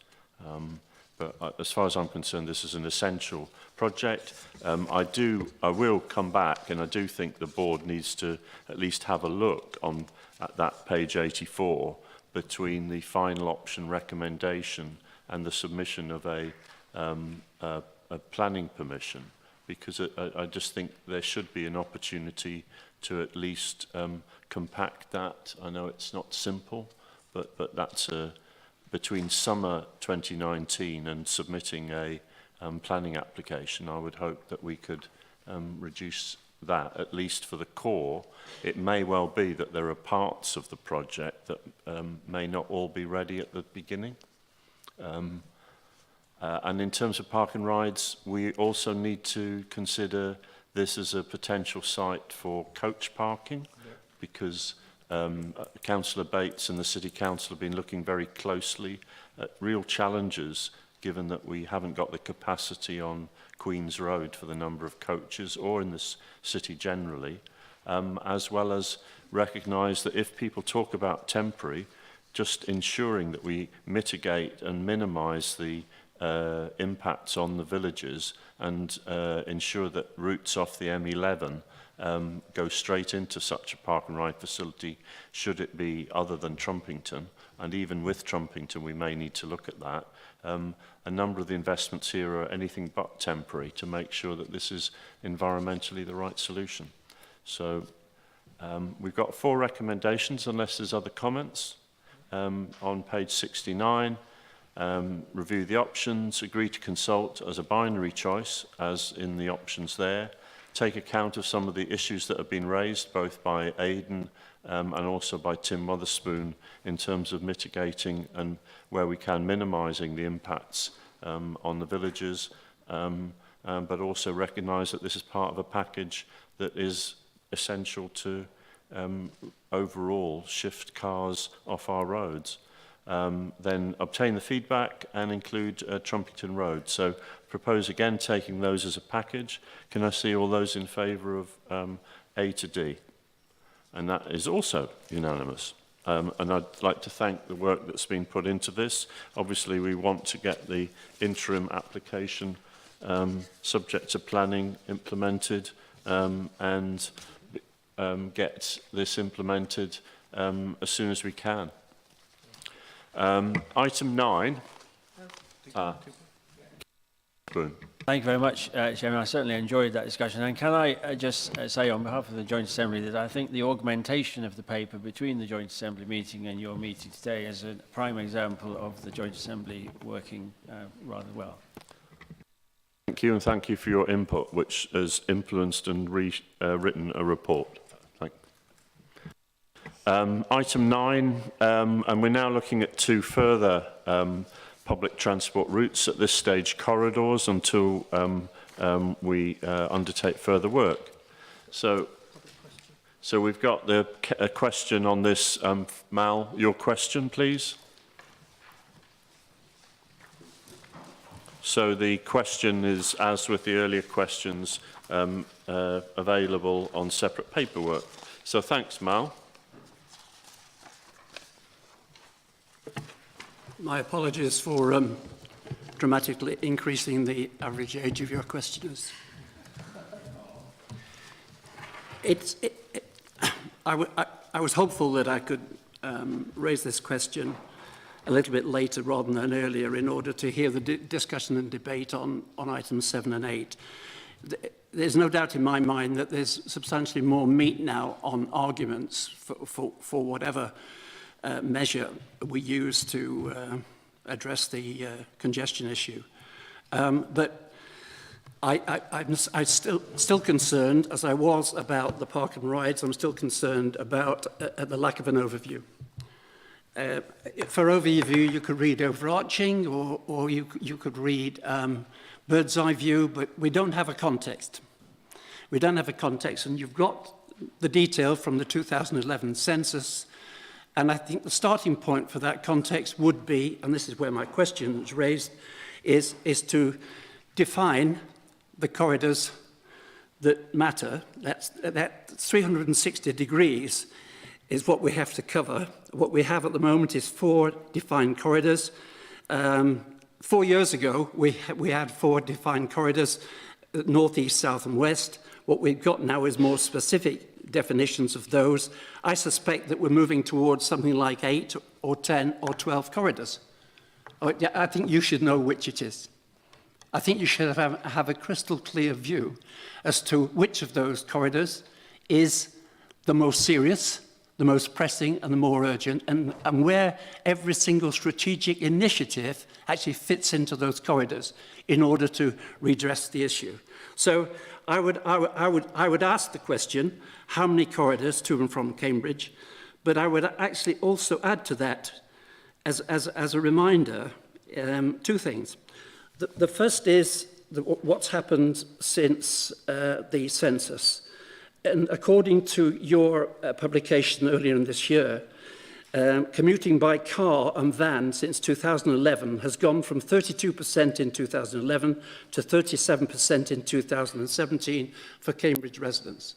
But as far as I'm concerned, this is an essential project. I will come back, and I do think the board needs to at least have a look at that page 84 between the final option recommendation and the submission of a planning permission, because I just think there should be an opportunity to at least compact that. I know it's not simple, but that's between summer 2019 and submitting a planning application. I would hope that we could reduce that, at least for the core. It may well be that there are parts of the project that may not all be ready at the beginning. And in terms of park and rides, we also need to consider this as a potential site for coach parking, because Councillor Bates and the City Council have been looking very closely at real challenges, given that we haven't got the capacity on Queen's Road for the number of coaches, or in this city generally, as well as recognise that if people talk about temporary, just ensuring that we mitigate and minimise the impacts on the villages and ensure that routes off the M11 go straight into such a park and ride facility, should it be other than Trumpington. And even with Trumpington, we may need to look at that. A number of the investments here are anything but temporary, to make sure that this is environmentally the right solution. So we've got 4 recommendations, unless there's other comments. On page 69, review the options, agree to consult as a binary choice, as in the options there, take account of some of the issues that have been raised, both by Aidan and also by Tim Wotherspoon, in terms of mitigating and, where we can, minimising the impacts on the villages, but also recognise that this is part of a package that is essential to overall shift cars off our roads. Then obtain the feedback and include Trumpington Road. So propose again taking those as a package. Can I see all those in favour of A to D? And that is also unanimous. And I'd like to thank the work that's been put into this. Obviously, we want to get the interim application subject to planning implemented and get this implemented as soon as we can. Item 9. Boom. Thank you very much, Chairman. I certainly enjoyed that discussion. And can I just say on behalf of the Joint Assembly that I think the augmentation of the paper between the Joint Assembly meeting and your meeting today is a prime example of the Joint Assembly working rather well. Thank you, and thank you for your input, which has influenced and written a report. Item 9, and we're now looking at 2 further public transport routes, at this stage corridors, until we undertake further work. So we've got a question on this. Mal, your question, please. So the question is, as with the earlier questions, available on separate paperwork. So thanks, Mal. My apologies for dramatically increasing the average age of your questioners. I was hopeful that I could raise this question a little bit later rather than earlier, in order to hear the discussion and debate on items 7 and 8. There's no doubt in my mind that there's substantially more meat now on arguments for whatever measure we use to address the congestion issue. But I'm still concerned, as I was about the park and rides. I'm still concerned about the lack of an overview. For overview, you could read overarching, or you could read bird's eye view, but we don't have a context. We don't have a context, and you've got the detail from the 2011 census. And I think the starting point for that context would be, and this is where my question is raised, is to define the corridors that matter. That 360 degrees is what we have to cover. What we have at the moment is 4 defined corridors. 4 years ago, we had 4 defined corridors, north, east, south, and west. What we've got now is more specific definitions of those. I suspect that we're moving towards something like 8 or 10 or 12 corridors. I think you should know which it is. I think you should have a crystal clear view as to which of those corridors is the most serious, the most pressing, and the more urgent, and where every single strategic initiative actually fits into those corridors in order to redress the issue. So I would ask the question, how many corridors to and from Cambridge? But I would actually also add to that, as a reminder, 2 things. The first is what's happened since the census. And according to your publication earlier in this year, commuting by car and van since 2011 has gone from 32% in 2011 to 37% in 2017 for Cambridge residents.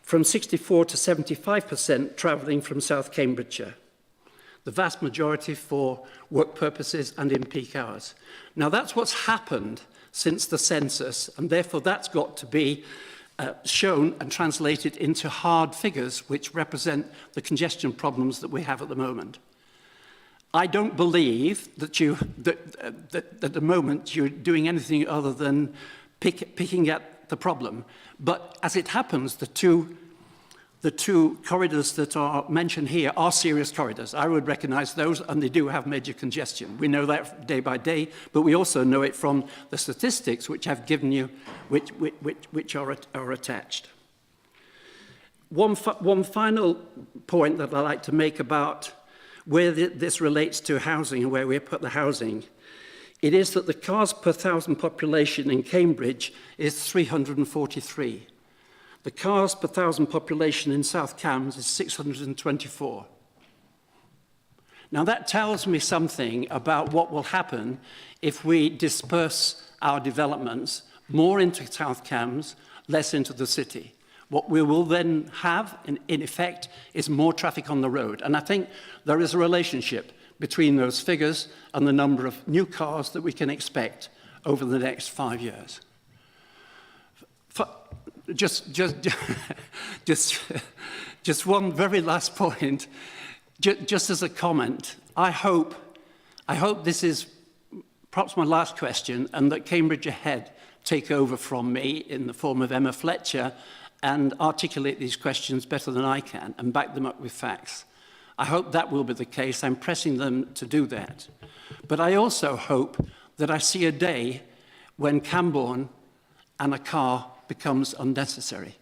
From 64 to 75% travelling from South Cambridgeshire. The vast majority for work purposes and in peak hours. Now that's what's happened since the census, and therefore that's got to be shown and translated into hard figures which represent the congestion problems that we have at the moment. I don't believe that at the moment you're doing anything other than picking at the problem. But as it happens, the two corridors that are mentioned here are serious corridors. I would recognise those, and they do have major congestion. We know that day by day, but we also know it from the statistics which I've given you, which are attached. One final point that I'd like to make about where this relates to housing and where we put the housing, it is that the cars per thousand population in Cambridge is 343. The cars per thousand population in South Cambs is 624. Now that tells me something about what will happen if we disperse our developments more into South Cambs, less into the city. What we will then have, in effect, is more traffic on the road. And I think there is a relationship between those figures and the number of new cars that we can expect over the next 5 years. Just one very last point, just as a comment. I hope this is perhaps my last question, and that Cambridge Ahead take over from me in the form of Emma Fletcher and articulate these questions better than I can and back them up with facts. I hope that will be the case. I'm pressing them to do that. But I also hope that I see a day when Camborne and a car becomes unnecessary.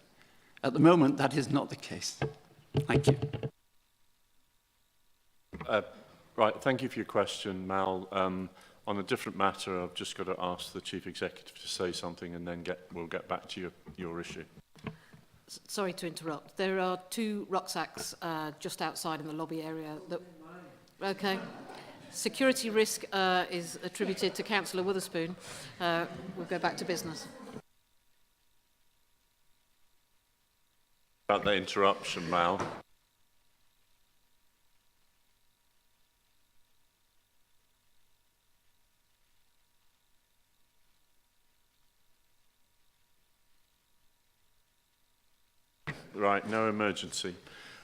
At the moment, that is not the case. Thank you. Right, thank you for your question, Mal. On a different matter, I've just got to ask the Chief Executive to say something, and then we'll get back to your issue. Sorry to interrupt. There are 2 rucksacks just outside in the lobby area. Okay. Security risk is attributed to Councillor Witherspoon. We'll go back to business. About the interruption, Mal. Right, no emergency.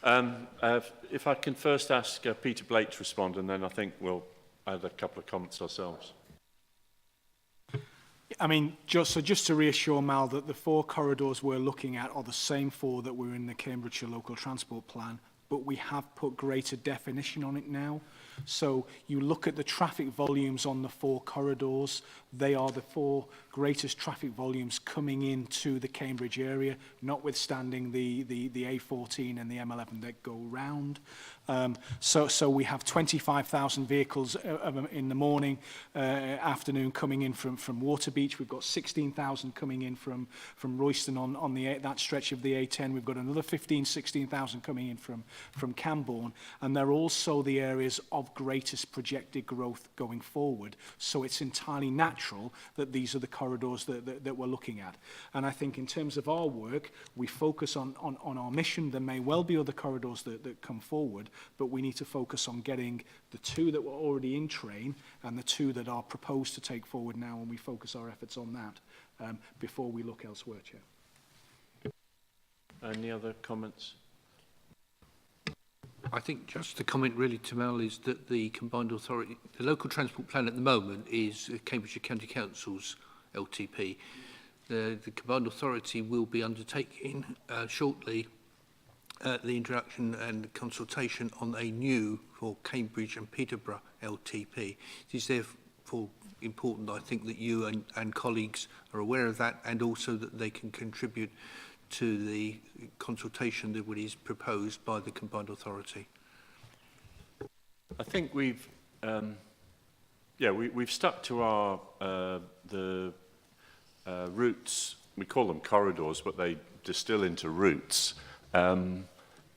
If I can first ask Peter Blake to respond, and then I think we'll add a couple of comments ourselves. I mean, just to reassure Mal that the 4 corridors we're looking at are the same 4 that were in the Cambridgeshire Local Transport Plan, but we have put greater definition on it now. So you look at the traffic volumes on the 4 corridors, they are the 4 greatest traffic volumes coming into the Cambridge area, notwithstanding the A14 and the M11 that go round. So we have 25,000 vehicles in the morning, afternoon coming in from Waterbeach. We've got 16,000 coming in from Royston on that stretch of the A10. We've got another 16,000 coming in from Camborne, and they're also the areas of greatest projected growth going forward. So it's entirely natural that these are the corridors that we're looking at. And I think in terms of our work, we focus on our mission. There may well be other corridors that come forward, but we need to focus on getting the 2 that were already in train and the 2 that are proposed to take forward now, and we focus our efforts on that before we look elsewhere, Chair. Any other comments? I think just the comment really to Mel is that the combined authority, the local transport plan at the moment is Cambridgeshire County Council's LTP. The combined authority will be undertaking shortly the introduction and consultation on a new for Cambridge and Peterborough LTP. It is therefore important, I think, that you and colleagues are aware of that, and also that they can contribute to the consultation that is proposed by the combined authority. I think we've Yeah, we've stuck to our routes. We call them corridors, but they distill into routes that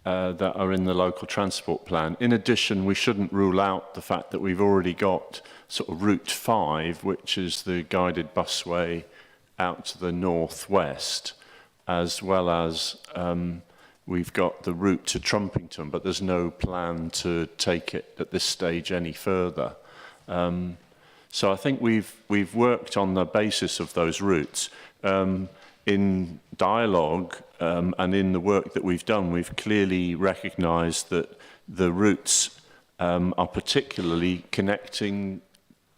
are in the local transport plan. In addition, we shouldn't rule out the fact that we've already got sort of Route 5, which is the guided busway out to the northwest, as well as we've got the route to Trumpington, but there's no plan to take it at this stage any further. So I think we've worked on the basis of those routes. In dialogue and in the work that we've done, we've clearly recognised that the routes are particularly connecting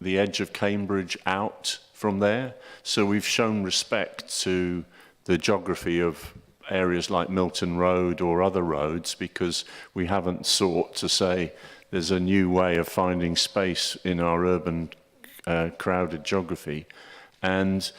the edge of Cambridge out from there. So we've shown respect to the geography of areas like Milton Road or other roads, because we haven't sought to say there's a new way of finding space in our urban crowded geography. And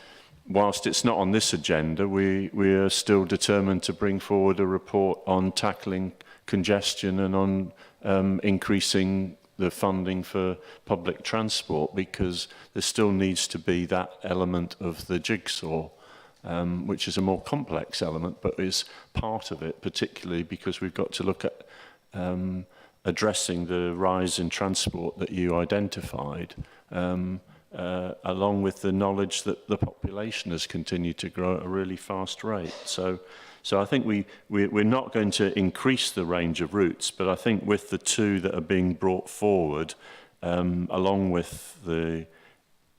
whilst it's not on this agenda, we are still determined to bring forward a report on tackling congestion and on increasing the funding for public transport, because there still needs to be that element of the jigsaw, which is a more complex element, but is part of it, particularly because we've got to look at addressing the rise in transport that you identified, along with the knowledge that the population has continued to grow at a really fast rate. So I think we're not going to increase the range of routes, but I think with the two that are being brought forward, along with the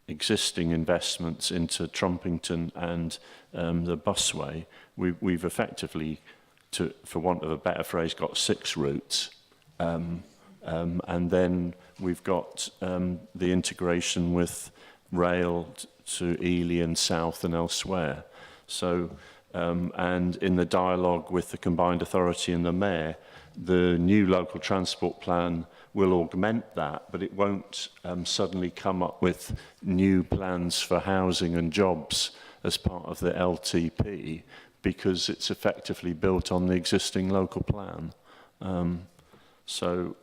existing investments into Trumpington and the busway, we've effectively, for want of a better phrase, got 6 routes. And then we've got the integration with rail to Ely and south and elsewhere. So, and in the dialogue with the combined authority and the mayor, the new local transport plan will augment that, but it won't suddenly come up with new plans for housing and jobs as part of the LTP, because it's effectively built on the existing local plan. So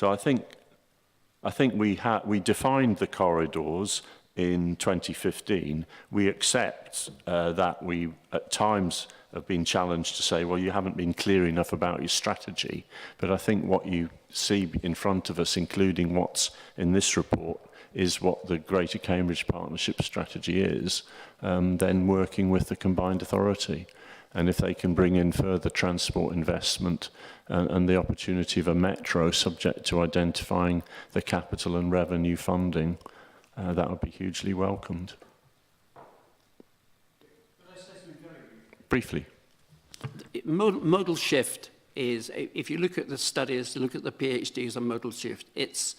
I think we defined the corridors in 2015. We accept that we at times have been challenged to say, well, you haven't been clear enough about your strategy. But I think what you see in front of us, including what's in this report, is what the Greater Cambridge Partnership strategy is, then working with the combined authority. And if they can bring in further transport investment and the opportunity of a metro subject to identifying the capital and revenue funding, that would be hugely welcomed. Briefly. Modal shift is, if you look at the studies, look at the PhDs on modal shift, it's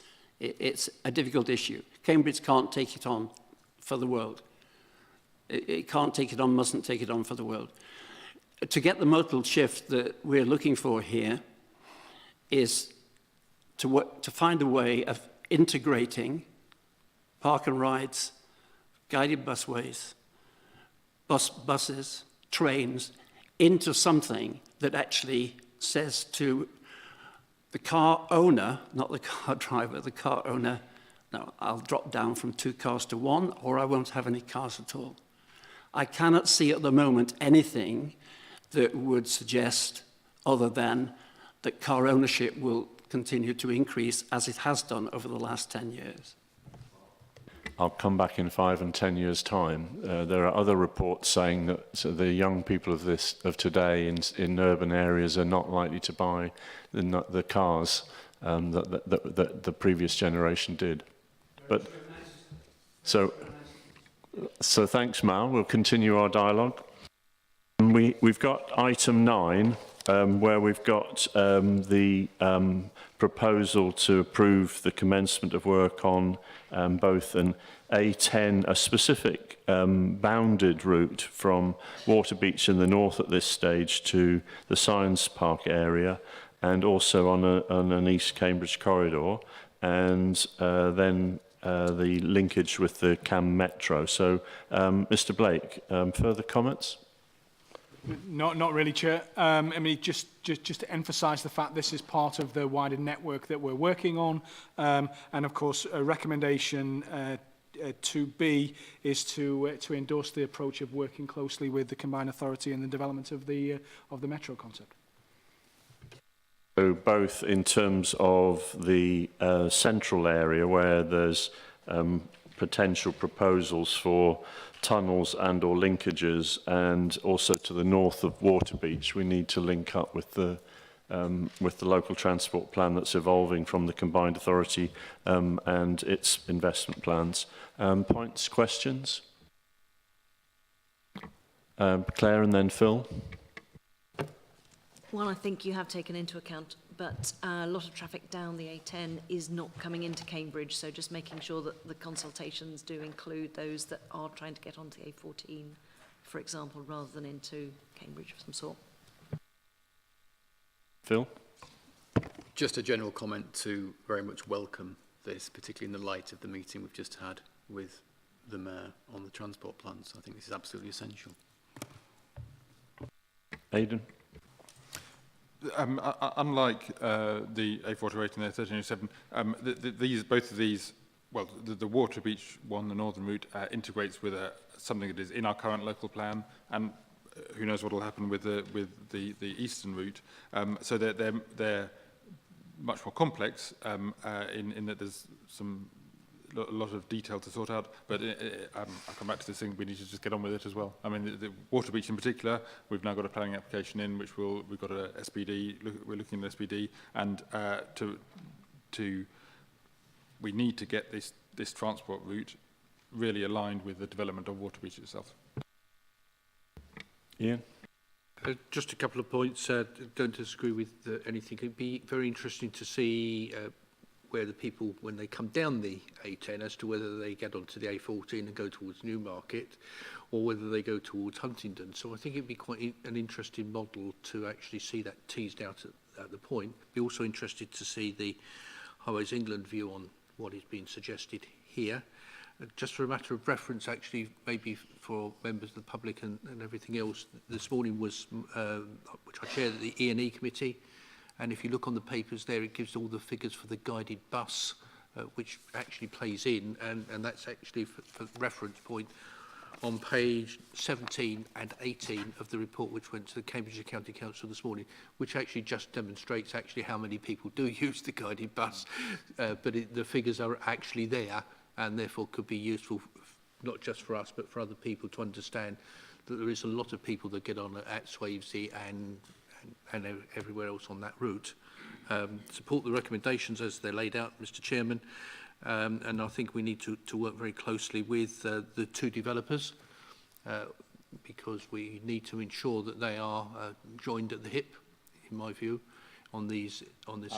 a difficult issue. Cambridge can't take it on for the world. It can't take it on, mustn't take it on for the world. To get the modal shift that we're looking for here is to find a way of integrating park and rides, guided busways, buses, trains, into something that actually says to the car owner, not the car driver, the car owner, no, I'll drop down from 2 cars to 1, or I won't have any cars at all. I cannot see at the moment anything that would suggest, other than that car ownership will continue to increase as it has done over the last 10 years. I'll come back in 5 and 10 years' time. There are other reports saying that the young people of today in urban areas are not likely to buy the cars that the previous generation did. But so thanks, Mal. We'll continue our dialogue. We've got item 9, where we've got the proposal to approve the commencement of work on both an A10, a specific bounded route from Waterbeach in the north at this stage to the Science Park area, and also on an East Cambridge corridor, and then the linkage with the Cam Metro. So, Mr. Blake, further comments? Not really, Chair. I mean, just to emphasise the fact this is part of the wider network that we're working on, and of course, a recommendation 2B is to endorse the approach of working closely with the combined authority in the development of the metro concept. So both in terms of the central area where there's potential proposals for tunnels and or linkages, and also to the north of Waterbeach, we need to link up with the local transport plan that's evolving from the combined authority and its investment plans. Points, questions? Claire and then Phil. Well, I think you have taken into account, but a lot of traffic down the A10 is not coming into Cambridge, so just making sure that the consultations do include those that are trying to get onto the A14, for example, rather than into Cambridge of some sort. Phil? Just a general comment to very much welcome this, particularly in the light of the meeting we've just had with the Mayor on the transport plans. I think this is absolutely essential. Aidan? Unlike the A428 and the A1307, both of these, well, the Waterbeach one, the northern route, integrates with something that is in our current local plan, and who knows what will happen with the eastern route. So they're much more complex in that there's a lot of detail to sort out, but I'll come back to this thing. We need to just get on with it as well. I mean, the Waterbeach in particular, we've now got a planning application in, which we've got a SPD. We're looking at SPD, and we need to get this transport route really aligned with the development of Waterbeach itself. Ian? Just a couple of points. Don't disagree with anything. It'd be very interesting to see where the people, when they come down the A10, as to whether they get onto the A14 and go towards Newmarket, or whether they go towards Huntingdon. So I think it'd be quite an interesting model to actually see that teased out at the point. Be also interested to see the Highways England view on what is being suggested here. Just for a matter of reference, actually, maybe for members of the public and everything else, this morning was, which I chaired the E&E committee, and if you look on the papers there, it gives all the figures for the guided bus, which actually plays in, and that's actually, for reference point, on page 17 and 18 of the report which went to the Cambridgeshire County Council this morning, which actually just demonstrates actually how many people do use the guided bus, but the figures are actually there, and therefore could be useful not just for us, but for other people to understand that there is a lot of people that get on at Swavesey and everywhere else on that route. Support the recommendations as they're laid out, Mr. Chairman, and I think we need to work very closely with the two developers because we need to ensure that they are joined at the hip, in my view, on this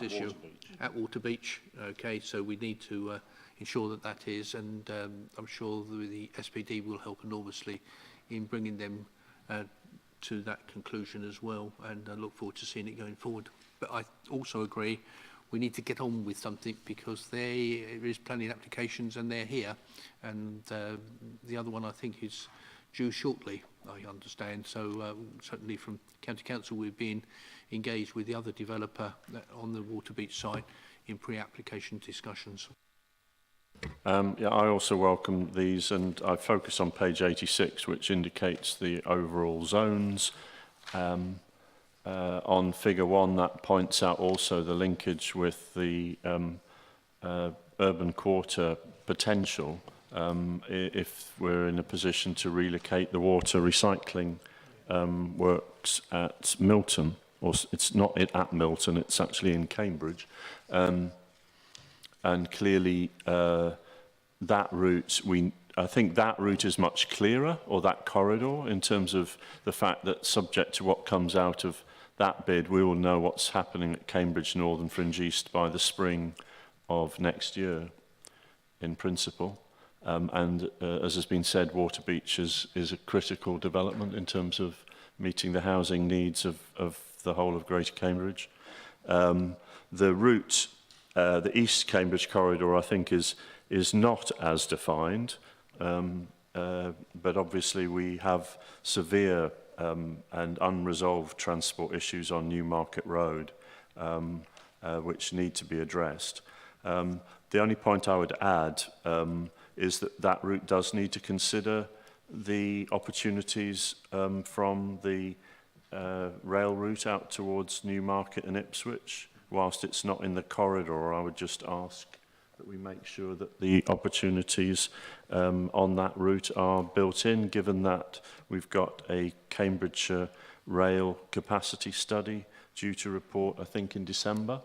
issue. At Waterbeach. Okay, so we need to ensure that is, and I'm sure the SPD will help enormously in bringing them to that conclusion as well, and I look forward to seeing it going forward. But I also agree we need to get on with something because there is plenty of applications and they're here, and the other one I think is due shortly, I understand. So certainly from County Council we're being engaged with the other developer on the Waterbeach site in pre-application discussions. Yeah, I also welcome these, and I focus on page 86, which indicates the overall zones. On figure 1, that points out also the linkage with the urban quarter potential if we're in a position to relocate the water recycling works at Milton, or it's not at Milton, it's actually in Cambridge. And clearly that route, I think that route is much clearer, or that corridor, in terms of the fact that subject to what comes out of that bid, we will know what's happening at Cambridge Northern Fringe East by the spring of next year, in principle. And as has been said, Waterbeach is a critical development in terms of meeting the housing needs of the whole of Greater Cambridge. The route, the East Cambridge corridor, I think is not as defined, but obviously we have severe and unresolved transport issues on Newmarket Road, which need to be addressed. The only point I would add is that that route does need to consider the opportunities from the rail route out towards Newmarket and Ipswich. Whilst it's not in the corridor, I would just ask that we make sure that the opportunities on that route are built in, given that we've got a Cambridgeshire rail capacity study due to report, I think, in December.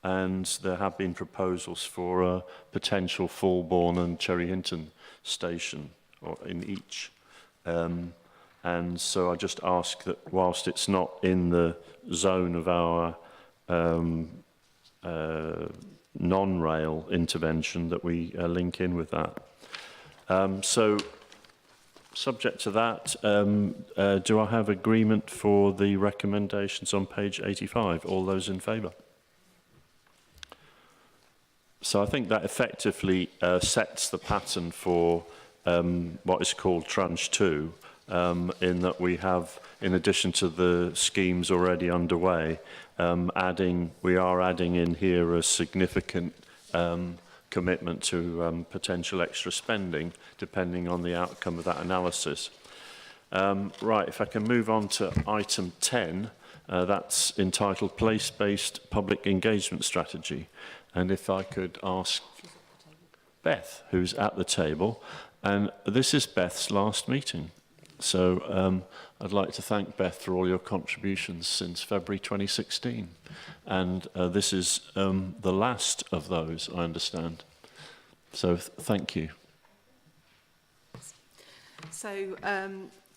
And there have been proposals for a potential Fulbourn and Cherry Hinton station or in each. And so I just ask that whilst it's not in the zone of our non-rail intervention, that we link in with that. So subject to that, do I have agreement for the recommendations on page 85? All those in favour? So I think that effectively sets the pattern for what is called tranche 2, in that we have, in addition to the schemes already underway, we are adding in here a significant commitment to potential extra spending, depending on the outcome of that analysis. Right, if I can move on to item 10, that's entitled Place-Based Public Engagement Strategy. And if I could ask Beth, who's at the table, and this is Beth's last meeting. So I'd like to thank Beth for all your contributions since February 2016. And this is the last of those, I understand. So thank you. So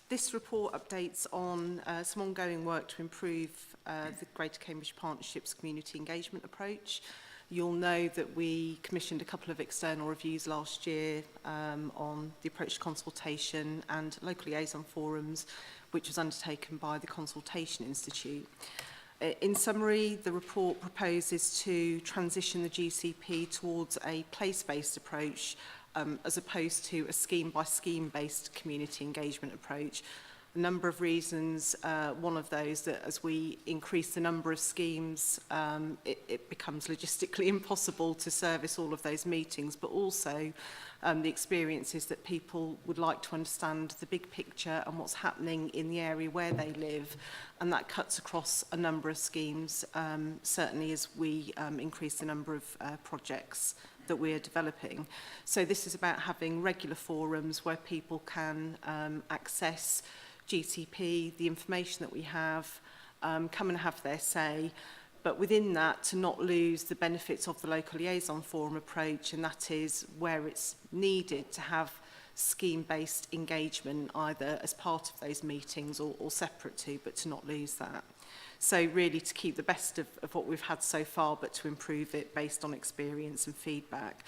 this report updates on some ongoing work to improve the Greater Cambridge Partnerships community engagement approach. You'll know that we commissioned a couple of external reviews last year on the approach to consultation and local liaison forums, which was undertaken by the Consultation Institute. In summary, the report proposes to transition the GCP towards a place-based approach as opposed to a scheme-by-scheme based community engagement approach. A number of reasons, one of those that as we increase the number of schemes, it becomes logistically impossible to service all of those meetings, but also the experience is that people would like to understand the big picture and what's happening in the area where they live, and that cuts across a number of schemes, certainly as we increase the number of projects that we're developing. So this is about having regular forums where people can access GCP, the information that we have, come and have their say, but within that to not lose the benefits of the local liaison forum approach, and that is where it's needed to have scheme-based engagement either as part of those meetings or separate to, but to not lose that. So really to keep the best of what we've had so far, but to improve it based on experience and feedback.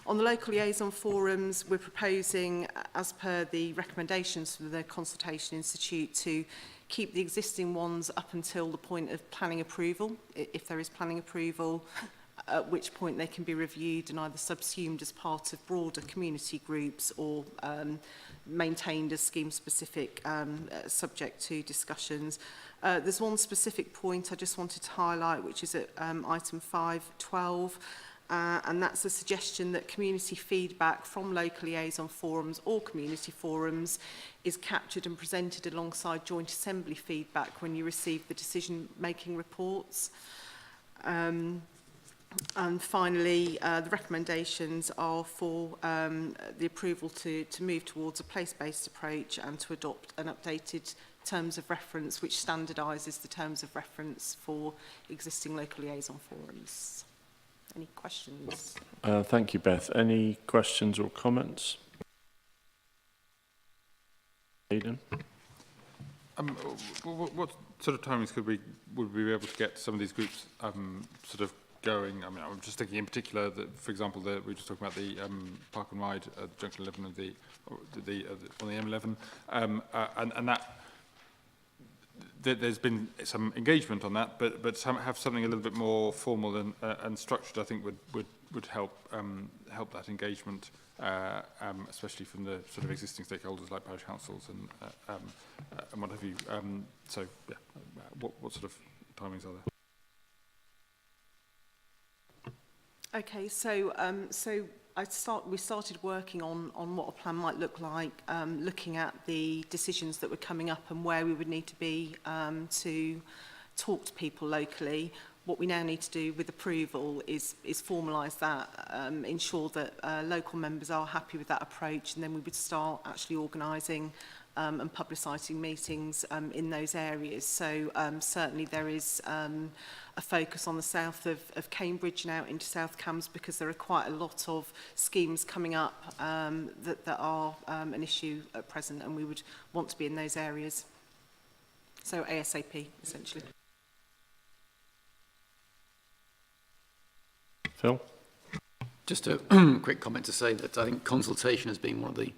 On the local liaison forums, we're proposing, as per the recommendations from the Consultation Institute, to keep the existing ones up until the point of planning approval, if there is planning approval, at which point they can be reviewed and either subsumed as part of broader community groups or maintained as scheme-specific, subject to discussions. There's one specific point I just wanted to highlight, which is at item 5.12, and that's a suggestion that community feedback from local liaison forums or community forums is captured and presented alongside joint assembly feedback when you receive the decision-making reports. And finally, the recommendations are for the approval to move towards a place-based approach and to adopt an updated terms of reference which standardises the terms of reference for existing local liaison forums. Any questions? Thank you, Beth. Any questions or comments? Aidan? What sort of timings would we be able to get some of these groups sort of going? I mean, I'm just thinking in particular that, for example, we were just talking about the Park and Ride Junction 11 of on the M11, and that there's been some engagement on that, but have something a little bit more formal and structured, I think would help help that engagement, especially from the sort of existing stakeholders like parish councils what have you. So, yeah, what sort of timings are there? Okay, so we started working on what a plan might look like, looking at the decisions that were coming up and where we would need to be to talk to people locally. What we now need to do with approval is formalise that, ensure that local members are happy with that approach, and then we would start actually organising and publicising meetings in those areas. So certainly there is a focus on the south of Cambridge and out into South Cambs, because there are quite a lot of schemes coming up that are an issue at present, and we would want to be in those areas. So ASAP, essentially. Phil? Just a quick comment to say that I think consultation has been one of the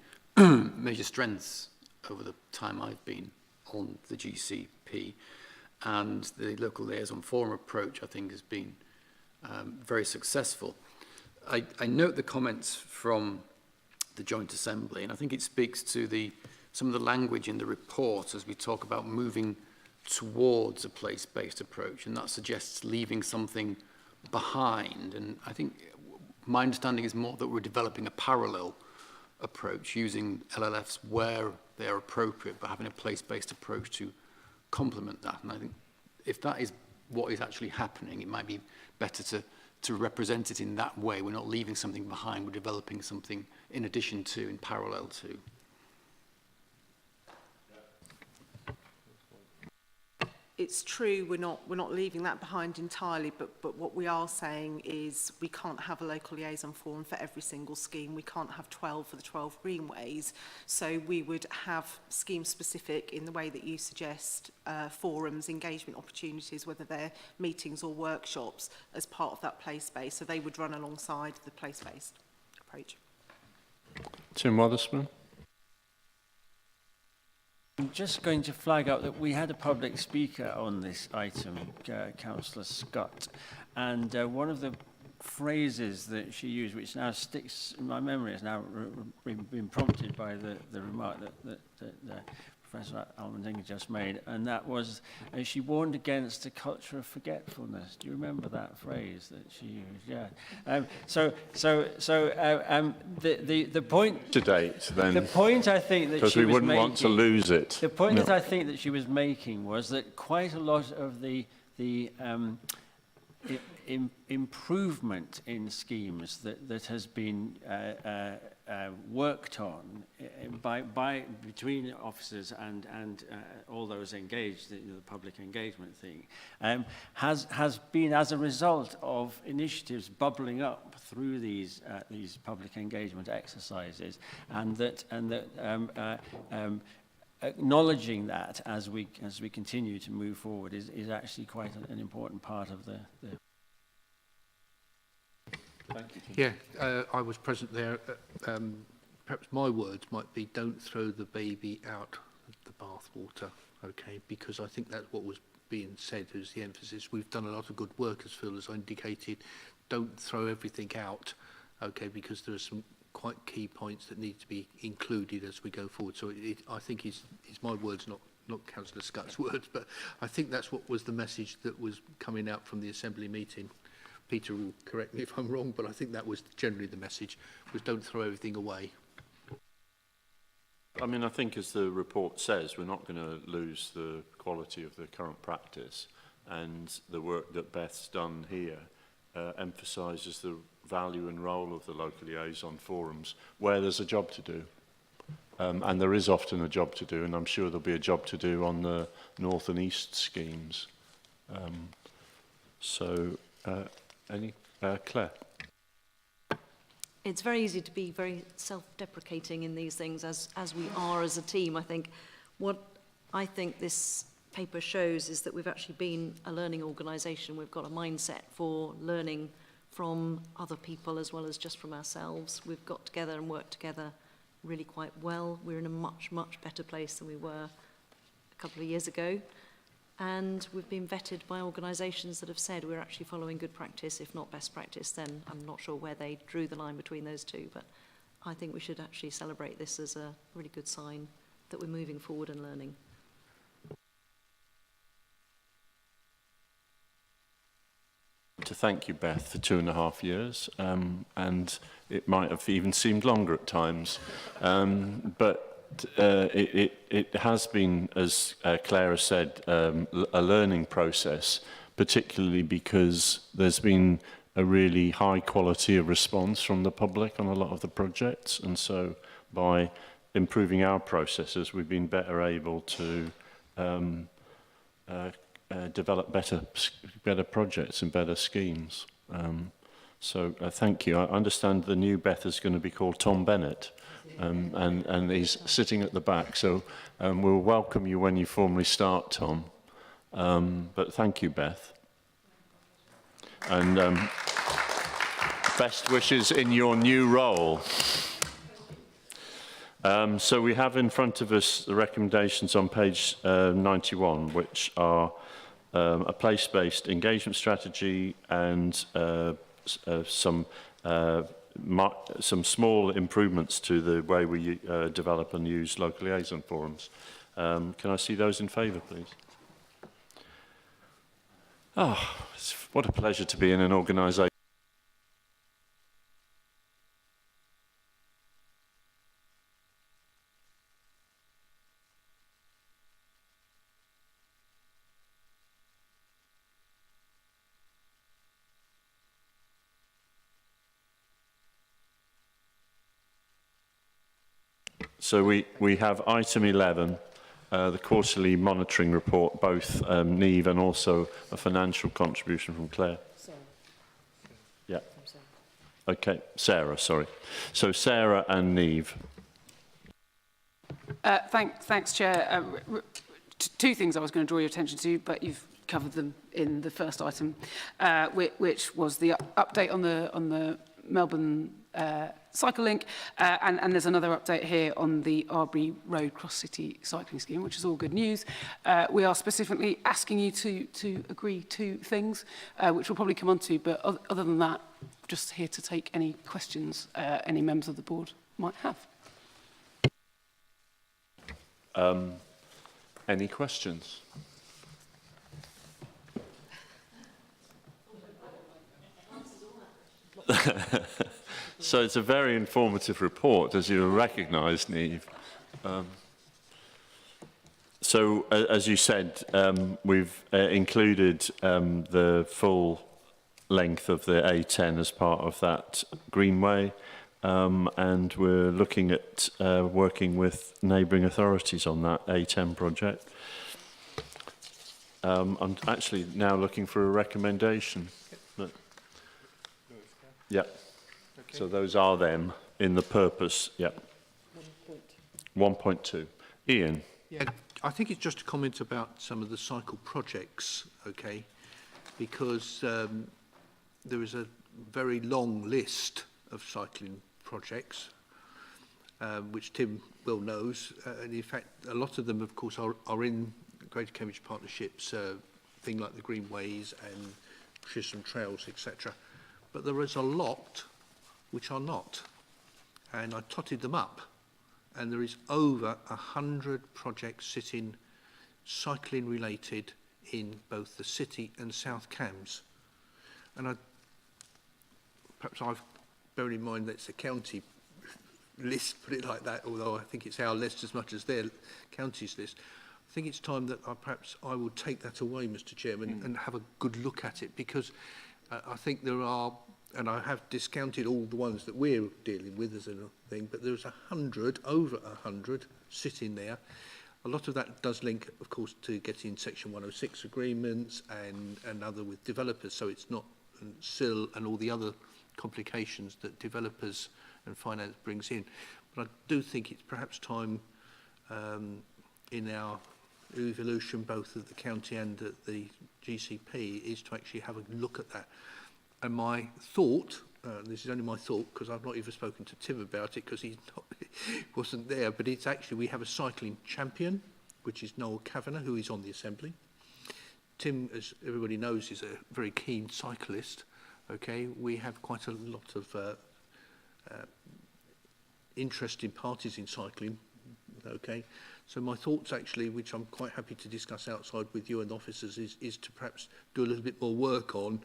major strengths over the time I've been on the GCP, and the local liaison forum approach, I think, has been very successful. I note the comments from the Joint Assembly, and I think it speaks to some of the language in the report as we talk about moving towards a place-based approach, and that suggests leaving something behind. And I think my understanding is more that we're developing a parallel approach, using LLFs where they are appropriate, but having a place-based approach to complement that. And I think if that is what is actually happening, it might be better to represent it in that way. We're not leaving something behind, we're developing something in addition to, in parallel to. It's true, we're not leaving that behind entirely, but what we are saying is we can't have a local liaison forum for every single scheme. We can't have 12 for the 12 greenways. So we would have scheme specific in the way that you suggest, forums, engagement opportunities, whether they're meetings or workshops, as part of that place-based. So they would run alongside the place-based approach. Tim Watherspoon? I'm just going to flag up that we had a public speaker on this item, Councillor Scott, and one of the phrases that she used, which now sticks in my memory, has now been prompted by the remark that Professor Almendinger just made, and that was, she warned against a culture of forgetfulness. Do you remember that phrase that she used? Yeah. The point to date, then, the point I think that because she we was wouldn't making, want to lose it. The point No. that I think that she was making was that quite a lot of the improvement in schemes that has been worked on between officers and all those engaged in the public engagement thing has been as a result of initiatives bubbling up through these public engagement exercises, and that acknowledging that as we continue to move forward is actually quite an important part of the Thank you, Tim. Yeah, I was present there. Perhaps my words might be, don't throw the baby out of the bathwater, okay? Because I think that's what was being said as the emphasis. We've done a lot of good work, as Phil has indicated. Don't throw everything out, okay? Because there are some quite key points that need to be included as we go forward. So I think it's my words, not Councillor Scott's words, but I think that's what was the message that was coming out from the Assembly meeting. Peter will correct me if I'm wrong, but I think that was generally the message, was don't throw everything away. I mean, I think as the report says, we're not going to lose the quality of the current practice, and the work that Beth's done here emphasises the value and role of the local liaison forums where there's a job to do. And there is often a job to do, and I'm sure there'll be a job to do on the North and East schemes. Claire? It's very easy to be very self-deprecating in these things, as we are as a team. I think what I think this paper shows is that we've actually been a learning organisation. We've got a mindset for learning from other people as well as just from ourselves. We've got together and worked together really quite well. We're in a much, much better place than we were a couple of years ago. And we've been vetted by organisations that have said we're actually following good practice, if not best practice. Then I'm not sure where they drew the line between those two, but I think we should actually celebrate this as a really good sign that we're moving forward and learning. to thank you, Beth, for 2.5 years, and it might have even seemed longer at times, but it has been, as Claire has said, a learning process, particularly because there's been a really high quality of response from the public on a lot of the projects, and so by improving our processes, we've been better able to develop better projects and better schemes. So thank you. I understand the new Beth is going to be called Tom Bennett, and he's sitting at the back. So we'll welcome you when you formally start, Tom. But thank you, Beth. And best wishes in your new role. So we have in front of us the recommendations on page 91, which are a place-based engagement strategy and some small improvements to the way we develop and use local liaison forums. Can I see those in favour, please? Oh, what a pleasure to be in an organisation. So we have item 11, the quarterly monitoring report, both Niamh and also a financial contribution from Claire. Sarah. Yeah. Okay, Sarah, sorry. So Sarah and Niamh. Thanks, Chair. Two things I was going to draw your attention to, but you've covered them in the first item, which was the update on the Melbourne cycle link, and there's another update here on the Arbury Road cross-city cycling scheme, which is all good news. We are specifically asking you to agree to things, which we'll probably come on to, but other than that, just here to take any questions any members of the board might have. Any questions? So it's a very informative report, as you recognise, Niamh. So, as you said, we've included the full length of the A10 as part of that greenway, and we're looking at working with neighbouring authorities on that A10 project. I'm actually now looking for a recommendation. Yeah. Okay. So those are them in the purpose. Yeah. 1.2. Ian. Yeah, I think it's just a comment about some of the cycle projects, okay, because there is a very long list of cycling projects, which Tim well knows, and in fact a lot of them of course are in Greater Cambridge Partnerships, things like the Greenways and Chisholm Trails, etc. But there is a lot which are not, and I totted them up, and there is over 100 projects sitting cycling related in both the city and South Cambs. And perhaps I've bearing in mind that it's a county list, put it like that, although I think it's our list as much as their county's list. I think it's time that perhaps I will take that away, Mr. Chairman, and have a good look at it, because I think there are, and I have discounted all the ones that we're dealing with as a thing, but there's 100, over 100 sitting there. A lot of that does link, of course, to getting Section 106 agreements and other with developers, so it's not SIL and all the other complications that developers and finance brings in. But I do think it's perhaps time in our evolution, both at the county and at the GCP, is to actually have a look at that. And my thought, this is only my thought because I've not even spoken to Tim about it because he wasn't there, but it's actually, we have a cycling champion, which is Noel Kavanagh, who is on the Assembly. Tim, as everybody knows, is a very keen cyclist. Okay, we have quite a lot of interesting parties in cycling. Okay, so my thoughts actually, which I'm quite happy to discuss outside with you and officers, is to perhaps do a little bit more work on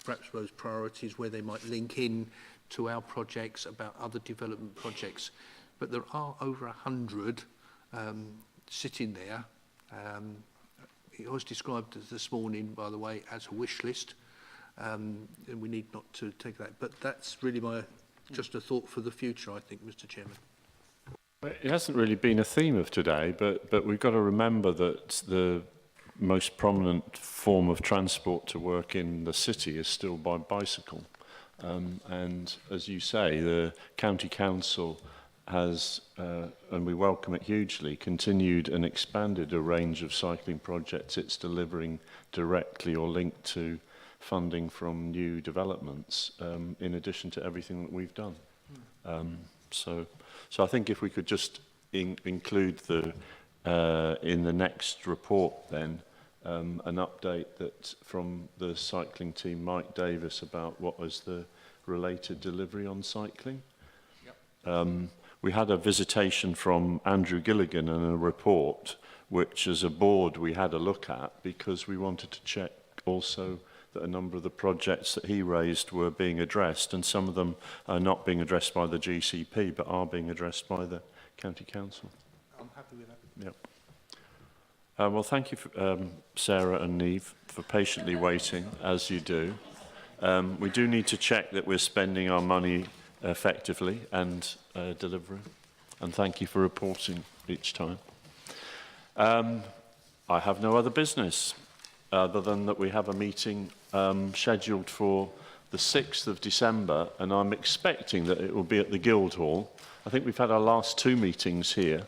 perhaps those priorities where they might link in to our projects, about other development projects. But there are over 100 sitting there. It was described this morning, by the way, as a wish list, and we need not to take that. But that's really just a thought for the future, I think, Mr. Chairman. It hasn't really been a theme of today, but we've got to remember that the most prominent form of transport to work in the city is still by bicycle. And as you say, the County Council has, and we welcome it hugely, continued and expanded a range of cycling projects it's delivering directly or linked to funding from new developments, in addition to everything that we've done. So I think if we could just include in the next report then, an update that from the cycling team, Mike Davis, about what was the related delivery on cycling. Yep. We had a visitation from Andrew Gilligan and a report, which as a board we had a look at because we wanted to check also that a number of the projects that he raised were being addressed, and some of them are not being addressed by the GCP but are being addressed by the County Council. I'm happy with that. Yep. Well, thank you, Sarah and Neve, for patiently waiting, as you do. We do need to check that we're spending our money effectively and delivering. And thank you for reporting each time. I have no other business other than that we have a meeting scheduled for the 6th of December, and I'm expecting that it will be at the Guildhall. I think we've had our last 2 meetings here.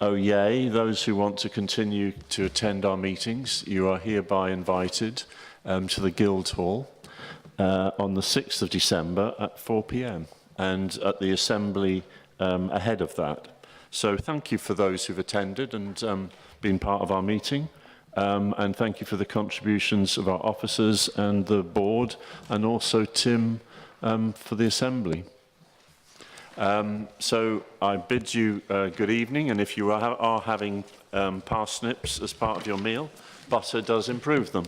Oh yay, those who want to continue to attend our meetings, you are hereby invited to the Guildhall on the 6th of December at 4 p.m. and at the Assembly ahead of that. So thank you for those who've attended and been part of our meeting. And thank you for the contributions of our officers and the board, and also Tim for the Assembly. So I bid you good evening, and if you are having parsnips as part of your meal, butter does improve them.